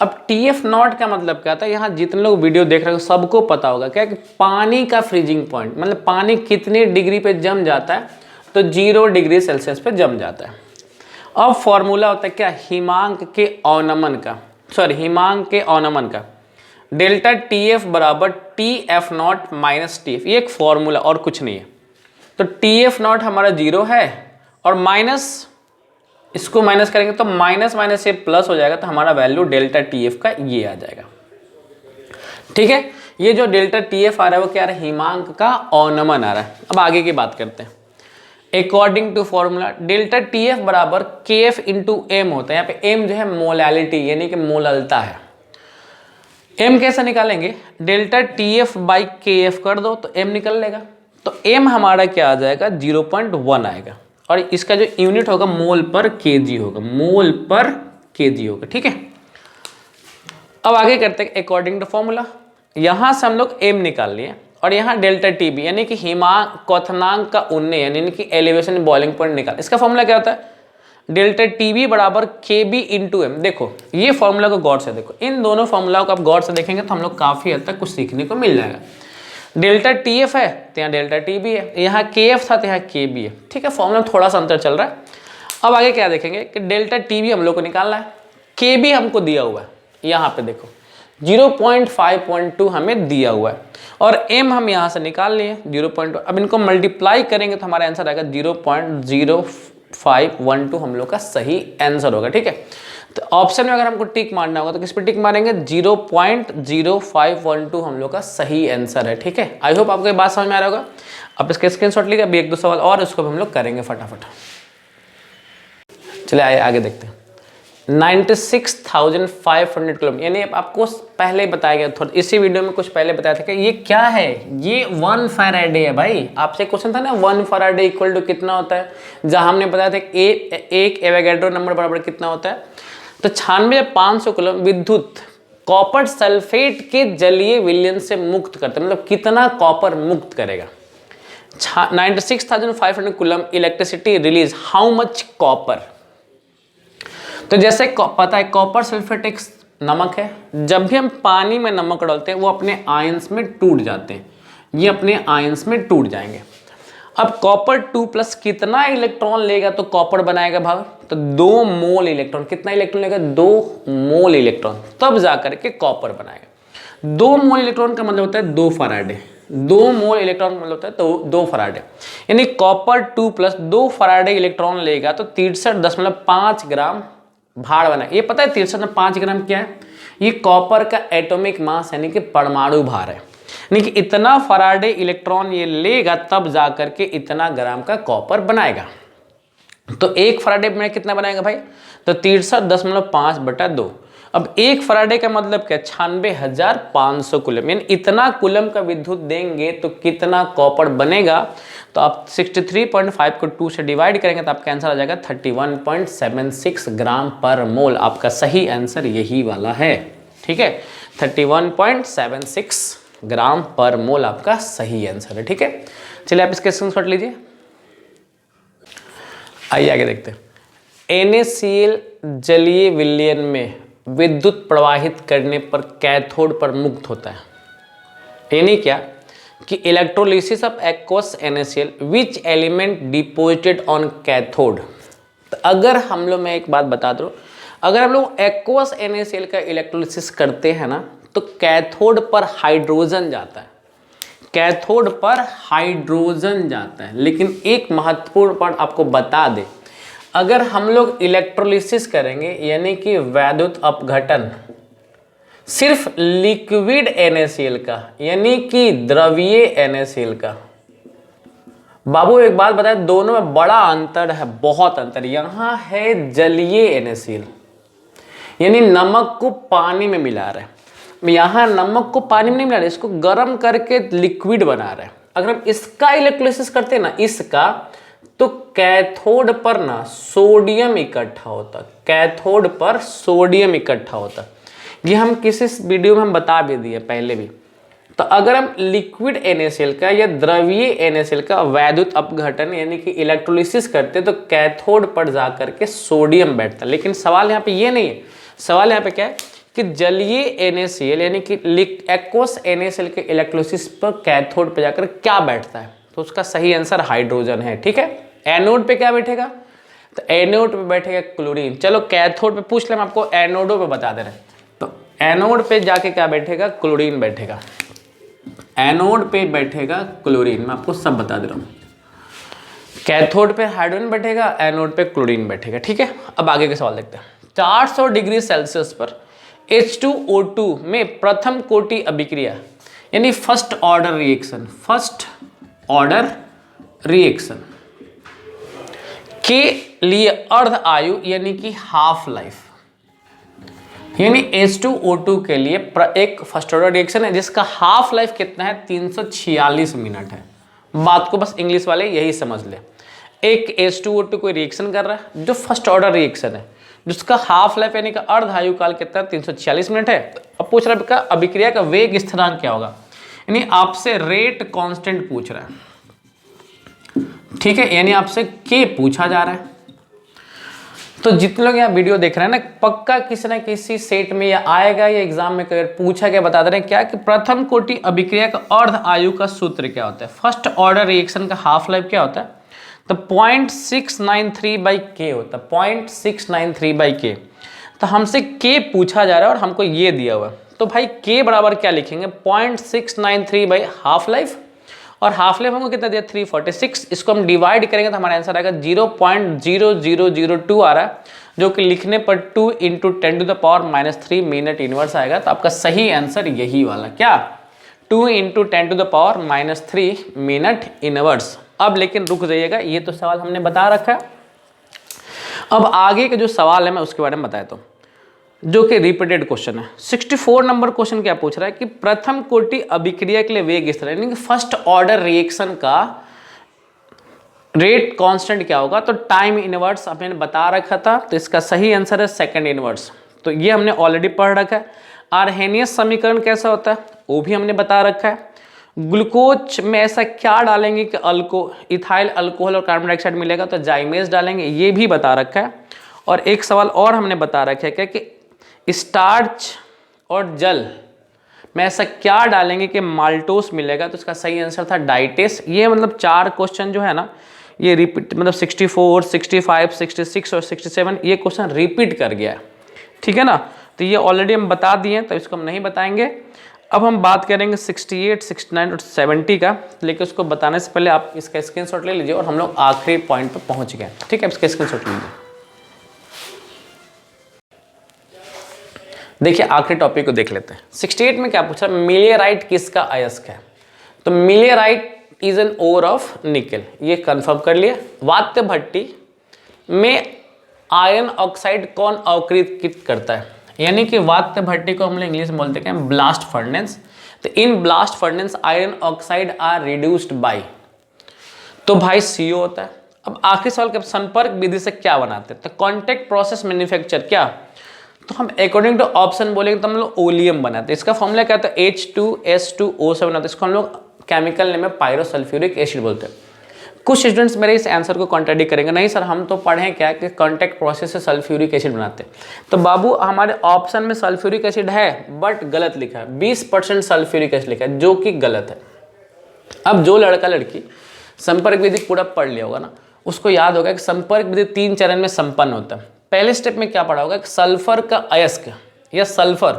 Speaker 1: अब टीएफ नॉट का मतलब क्या था, यहाँ जितने लोग वीडियो देख रहे हो सबको पता होगा क्या, कि पानी का फ्रीजिंग पॉइंट मतलब पानी कितने डिग्री पे जम जाता है, तो 0 डिग्री सेल्सियस पे जम जाता है। अब फॉर्मूला होता है क्या, हिमांक के अवनमन का, हिमांक के अवनमन का, डेल्टा टीएफ बराबर टीएफ नॉट माइनस टीएफ, ये एक फॉर्मूला और कुछ नहीं है। तो टीएफ नॉट हमारा 0 है और माइनस, इसको माइनस करेंगे तो माइनस माइनस से प्लस हो जाएगा, तो हमारा वैल्यू डेल्टा टीएफ का ये आ जाएगा, ठीक है। ये जो डेल्टा टीएफ आ रहा है वो क्या आ रहा है, हिमांक का अवनमन आ रहा है। अब आगे की बात करते हैं। According to formula delta TF बराबर केएफ इंटू एम होता है। यहाँ पे एम जो है मोलैलिटी यानी कि मोललता है। एम कैसे निकालेंगे, डेल्टा टीएफ बाई केएफ कर दो तो एम निकल लेगा। तो एम हमारा क्या आ जाएगा, 0.1 आएगा, और इसका जो यूनिट होगा मोल पर केजी होगा, मोल पर केजी होगा, ठीक है। अब आगे करते हैं अकॉर्डिंग टू फॉर्मूला। यहां से हम लोग एम निकाल लिए और यहाँ डेल्टा टीबी यानी कि हिमांक क्वथनांक का उन्नय यानी कि एलिवेशन बॉइलिंग पॉइंट निकाल। इसका फॉर्मूला क्या होता है, डेल्टा टीबी बराबर के बी इंटू एम। देखो ये फॉर्मूला को गौर से देखो, इन दोनों फॉर्मूला को आप गौर से देखेंगे तो हम लोग काफी हद तक कुछ सीखने को मिल जाएगा। डेल्टा टीएफ है तो यहाँ डेल्टा टीबी है, यहाँ केएफ था तो यहाँ केबी है, ठीक है। फॉर्मूला में थोड़ा सा अंतर चल रहा है। अब आगे क्या देखेंगे कि डेल्टा टीबी हम लोग को निकालना है, केबी हमको दिया हुआ है, यहाँ पे देखो 0.5.2 हमें दिया हुआ है, और एम हम यहाँ से निकाल लिए 0.2। अब इनको मल्टीप्लाई करेंगे तो हमारा आंसर आएगा 0.0512 हम लोग का सही आंसर होगा, ठीक है। तो ऑप्शन में अगर हमको टिक मारना होगा तो किस पे टिक मारेंगे, 0.0512 हम लोग का सही आंसर है, ठीक है। आई होप आपको ये बात समझ में आ रहा होगा। अब इसके स्क्रीनशॉट लीजिए, अभी 1-2 सवाल और उसको भी हम लोग करेंगे फटाफट। चलिए आगे देखते हैं। 96,500 किलोमीटर, यानी आपको पहले ही बताया गया, थोड़ा इसी वीडियो में कुछ पहले बताया था कि ये क्या है, ये 1 फैराडे है भाई। आपसे क्वेश्चन था ना 1 फैराडे इक्वल टू कितना होता है, जहां हमने बताया था एक एवोगैड्रो नंबर बराबर कितना होता है, तो 96,500 किलो विद्युत कॉपर सल्फेट के जलीय विलयन से मुक्त करते, मतलब कितना कॉपर मुक्त करेगा। 96,500 coulomb electricity release how much copper. तो जैसे पता है कॉपर सल्फेट एक नमक है, जब भी हम पानी में नमक डालते हैं वो अपने आयंस में टूट जाते हैं, ये अपने आयंस में टूट जाएंगे। अब कॉपर 2+ कितना इलेक्ट्रॉन लेगा तो कॉपर बनाएगा भाव, तो 2 मोल इलेक्ट्रॉन। कितना इलेक्ट्रॉन लेगा, 2 मोल इलेक्ट्रॉन, तब जाकर के कॉपर बनाएगा। 2 मोल इलेक्ट्रॉन का मतलब होता है 2 फराडे, 2 मोल इलेक्ट्रॉन का मतलब होता है तो 2 फराडे, यानी कॉपर 2+ 2 फराडे इलेक्ट्रॉन लेगा तो 63.5 ग्राम भार बना। ये पता है 63.5 ग्राम क्या है, ये कॉपर का एटॉमिक मास यानी कि परमाणु भार है, यानी कि इतना फराडे इलेक्ट्रॉन ये लेगा तब जाकर के इतना ग्राम का कॉपर बनाएगा। तो 1 फराडे में कितना बनाएगा भाई, तो 63.5/2। अब 1 फराडे का मतलब क्या, 96,500 कूलम, यानी इतना कूलम का विद्युत देंगे तो कितना कॉपर बनेगा। तो आप 63.5 को 2 से डिवाइड करेंगे तो आपका आंसर आ जाएगा 31.76 ग्राम पर मोल। आपका सही आंसर यही वाला है, ठीक है, 31.76 ग्राम पर मोल आपका सही आंसर है, ठीक है। चलिए आप इसके स्क्रीनशॉट लीजिए। आइए आगे देखते हैं। NaCl जलीय विलयन में विद्युत प्रवाहित करने पर कैथोड पर मुक्त होता है, यानी क्या कि electrolysis of aqueous NaCl which element deposited on cathode. तो अगर हम लोग, मैं एक बात बता दूं, अगर हम लोग एक्वस NaCl का इलेक्ट्रोलिसिस करते हैं ना तो कैथोड पर हाइड्रोजन जाता है, कैथोड पर हाइड्रोजन जाता है। लेकिन एक महत्वपूर्ण पॉइंट आपको बता दे, अगर हम लोग इलेक्ट्रोलिसिस करेंगे यानी कि वैद्युत अपघटन सिर्फ लिक्विड NaCl का यानी कि द्रवीय NaCl का, बाबू एक बात बताए, दोनों में बड़ा अंतर है, बहुत अंतर। यहां है जलीय NaCl यानी नमक को पानी में मिला रहा है, यहाँ नमक को पानी में नहीं मिला रहे, इसको गर्म करके लिक्विड बना रहे हैं। अगर हम इसका इलेक्ट्रोलिसिस करते हैं ना, इसका, तो कैथोड पर ना सोडियम इकट्ठा होता, कैथोड पर सोडियम इकट्ठा होता। ये हम किसी वीडियो में हम बता भी दिए पहले भी। तो अगर हम लिक्विड NaCl का या द्रवीय NaCl का वैद्युत अपघटन यानी कि इलेक्ट्रोलिसिस करते तो कैथोड पर जा करके सोडियम बैठता। लेकिन सवाल यहाँ पे ये नहीं है, सवाल यहाँ पे क्या है कि जलीय NaCl यानी कि एक्वस NaCl के इलेक्ट्रोलिसिस पर कैथोड पे जाकर क्या बैठता है, तो उसका सही आंसर हाइड्रोजन है। ठीक है, एनोड पे क्या बैठेगा, तो एनोड पे बैठेगा क्लोरीन। चलो कैथोड पे पूछ ले, हम आपको एनोडो पे बता दे रहे हैं। तो एनोड पे जाके क्या बैठेगा, क्लोरीन बैठेगा, एनोड पे बैठेगा क्लोरीन। मैं आपको सब बता दे रहा हूँ, कैथोड पे हाइड्रोजन बैठेगा, एनोड पे क्लोरीन बैठेगा। ठीक है, अब आगे के सवाल देखते हैं। 400 डिग्री सेल्सियस पर H2O2 में प्रथम कोटि अभिक्रिया यानी first order reaction, first order reaction के लिए अर्ध आयु यानी कि हाफ लाइफ, यानी H2O2 के लिए एक फर्स्ट ऑर्डर रिएक्शन है जिसका हाफ लाइफ कितना है, 346 मिनट है। बात को बस इंग्लिश वाले यही समझ ले। एक H2O2 कोई रिएक्शन कर रहा है जो फर्स्ट ऑर्डर रिएक्शन है, जिसका हाफ लाइफ यानी का अर्ध आयु काल कितना है, 346 मिनट है। अब पूछ रहा है अभिक्रिया का वेग स्थिरांक क्या होगा, यानी आपसे रेट कांस्टेंट पूछ रहा है। ठीक है, यानी आपसे के पूछा जा रहा है। तो जितने लोग यहाँ वीडियो देख रहे हैं ना, पक्का किसी ना किसी सेट में या आएगा या एग्जाम में कभी पूछा गया, बता दे रहे हैं क्या कि प्रथम कोटि अभिक्रिया का अर्ध आयु का सूत्र क्या होता है, फर्स्ट ऑर्डर रिएक्शन का हाफ लाइफ क्या होता है, तो 0.693/K होता है, 0.693/K। तो हमसे K पूछा जा रहा है और हमको ये दिया हुआ है, तो भाई K बराबर क्या लिखेंगे, 0.693 हाफ लाइफ, और हाफ लाइफ हमको कितना दिया, 346। इसको हम डिवाइड करेंगे तो हमारा आंसर आएगा 0.0002 आ रहा है, जो कि लिखने पर 2 × 10⁻³ मिनट इनवर्स आएगा। तो आपका सही आंसर यही वाला, क्या, 2 × 10⁻³ मिनट इनवर्स। अब लेकिन रुक जाइएगा, ये तो सवाल हमने बता रखा है। अब आगे के जो सवाल है मैं उसके बारे में बताया, तो जो कि रिपीटेड क्वेश्चन है। 64 नंबर क्वेश्चन क्या पूछ रहा है कि प्रथम कोटि अभिक्रिया के लिए वेग स्थिरांक यानी कि फर्स्ट ऑर्डर रिएक्शन का रेट कांस्टेंट क्या होगा, तो टाइम इनवर्स हमने बता रखा था, तो इसका सही आंसर है सेकंड इनवर्स। तो ये हमने ऑलरेडी पढ़ रखा है। आर्हेनियस समीकरण कैसा होता है वो भी हमने बता रखा है। ग्लूकोज में ऐसा क्या डालेंगे कि इथाइल अल्कोहल और कार्बन डाइऑक्साइड मिलेगा, तो जाइमेज डालेंगे, ये भी बता रखा है। और एक सवाल और हमने बता रखा है क्या कि स्टार्च और जल में ऐसा क्या डालेंगे कि माल्टोस मिलेगा, तो इसका सही आंसर था डाइटेस। ये मतलब 4 क्वेश्चन जो है ना, ये रिपीट, मतलब 64, 65, 66 और 67 ये क्वेश्चन रिपीट कर गया है। ठीक है ना, तो ये ऑलरेडी हम बता दिए, तो इसको हम नहीं बताएंगे। अब हम बात करेंगे 68, 69 और 70 का, लेकिन उसको बताने से पहले आप इसका स्क्रीनशॉट ले लीजिए और हम लोग आखिरी पॉइंट पर पहुंच गए। ठीक है, इसका स्क्रीनशॉट लीजिए। देखिए आखिरी टॉपिक को देख लेते हैं। 68 में क्या पूछा, मिलियराइट किसका अयस्क है, तो millerite is an ore of nickel, ये कंफर्म कर लिया। वात्य भट्टी में आयरन ऑक्साइड कौन अवकृत करता है, यानी कि वात्य भट्टी को हम लोग इंग्लिश में बोलते हैं ब्लास्ट फर्नेस। तो in blast furnace iron oxide are reduced by, तो भाई CO होता है। अब आखिरी सवाल के संपर्क विधि से क्या बनाते हैं, तो कॉन्टेक्ट प्रोसेस मैन्युफैक्चर क्या, तो हम अकॉर्डिंग टू ऑप्शन बोलेंगे तो हम लोग ओलियम बनाते हैं। इसका फॉर्मूला क्या होता है, H2S2O7 होता है। इसको हम लोग केमिकल नेम में पायरोसल्फ्यूरिक एसिड बोलते हैं। कुछ स्टूडेंट्स मेरे इस आंसर को कॉन्ट्राडिक्ट करेंगे, नहीं सर हम तो पढ़ें क्या कि कॉन्टैक्ट प्रोसेस से सल्फ्यूरिक एसिड बनाते हैं। तो बाबू हमारे ऑप्शन में सल्फ्यूरिक एसिड है बट गलत लिखा है, 20% सल्फ्यूरिक एसिड लिखा है, जो कि गलत है। अब जो लड़का लड़की संपर्क विधि पूरा पढ़ लिया होगा ना, उसको याद होगा कि संपर्क विधि 3 चरण में संपन्न होता है। पहले स्टेप में क्या पढ़ा होगा कि सल्फर का अयस्क या सल्फर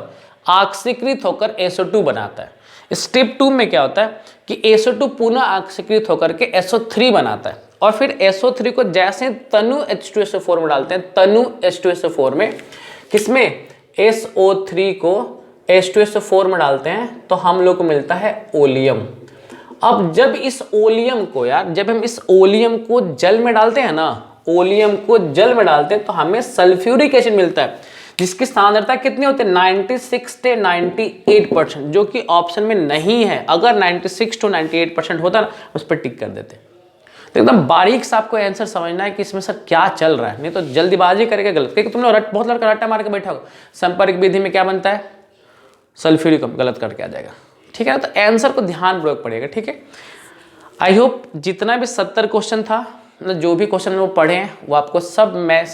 Speaker 1: ऑक्सीकृत होकर SO2 बनाता है। स्टेप 2 में क्या होता है कि SO2 पुनः ऑक्सीकृत होकर के SO3 बनाता है, और फिर SO3 को जैसे तनु H2SO4 में डालते हैं, तनु H2SO4 में, किसमें, SO3 को H2SO4 में डालते हैं, तो हम लोग को मिलता है ओलियम। अब जब इस ओलियम को जब हम इस ओलियम को जल में डालते हैं ना, ओलियम को जल में डालते हैं तो हमें सल्फ्यूरिक एसिड मिलता है, जिसकी सांद्रता कितनी होती है 96 से 98%, जो कि ऑप्शन में नहीं है। अगर 96 to 98% होता ना उस पर टिक कर देते। तो एकदम बारीक से आपको आंसर समझना है कि इसमें सर क्या चल रहा है, नहीं तो जल्दीबाजी करके गलत, क्योंकि तुम लोग बहुत लड़का रट्टा मार के बैठा हो। संपर्क विधि में क्या बनता है सल्फ्यूरिक, गलत करके आ जाएगा, ठीक है ना। तो आंसर को ध्यानपूर्वक पढ़िएगा, ठीक है। आई होप जितना भी 70 क्वेश्चन था, मतलब जो भी क्वेश्चन वो पढ़े हैं वो आपको सब मैं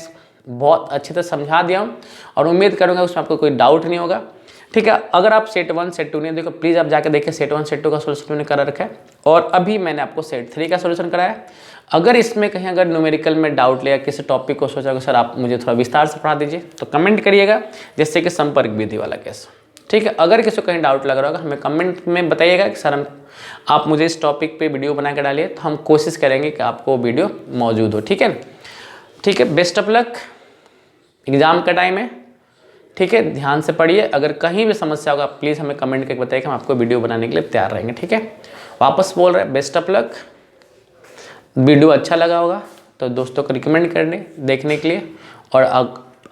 Speaker 1: बहुत अच्छे से समझा दिया हूँ, और उम्मीद करूँगा उसमें आपको कोई डाउट नहीं होगा, ठीक है। अगर आप सेट 1 सेट 2 नहीं देखो, प्लीज़ आप जाके देखिए सेट 1 सेट 2 का सोल्यूशन मैंने करा रखा है, और अभी मैंने आपको सेट 3 का सोल्यूशन कराया। अगर इसमें कहीं अगर न्यूमेरिकल में डाउट लिया, किसी टॉपिक को सोचा सर आप मुझे थोड़ा विस्तार से पढ़ा दीजिए, तो कमेंट करिएगा, जैसे कि संपर्क विधि वाला केस, ठीक है। अगर किसी को कहीं डाउट लग रहा होगा हमें कमेंट में बताइएगा कि सर आप मुझे इस टॉपिक पे वीडियो बना के डालिए, तो हम कोशिश करेंगे कि आपको वीडियो मौजूद हो, ठीक है। ठीक है, बेस्ट ऑफ लक, एग्ज़ाम का टाइम है, ठीक है। ध्यान से पढ़िए, अगर कहीं भी समस्या होगा प्लीज़ हमें कमेंट करके बताइए, हम आपको वीडियो बनाने के लिए तैयार रहेंगे, ठीक है। वापस बोल रहे हैं बेस्ट ऑफ लक। वीडियो अच्छा लगा होगा तो दोस्तों को रिकमेंड करने देखने के लिए, और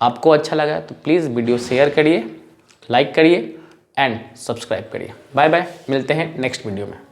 Speaker 1: आपको अच्छा लगा तो प्लीज़ वीडियो शेयर करिए, लाइक करिए एंड सब्सक्राइब करिए। बाय बाय, मिलते हैं नेक्स्ट वीडियो में।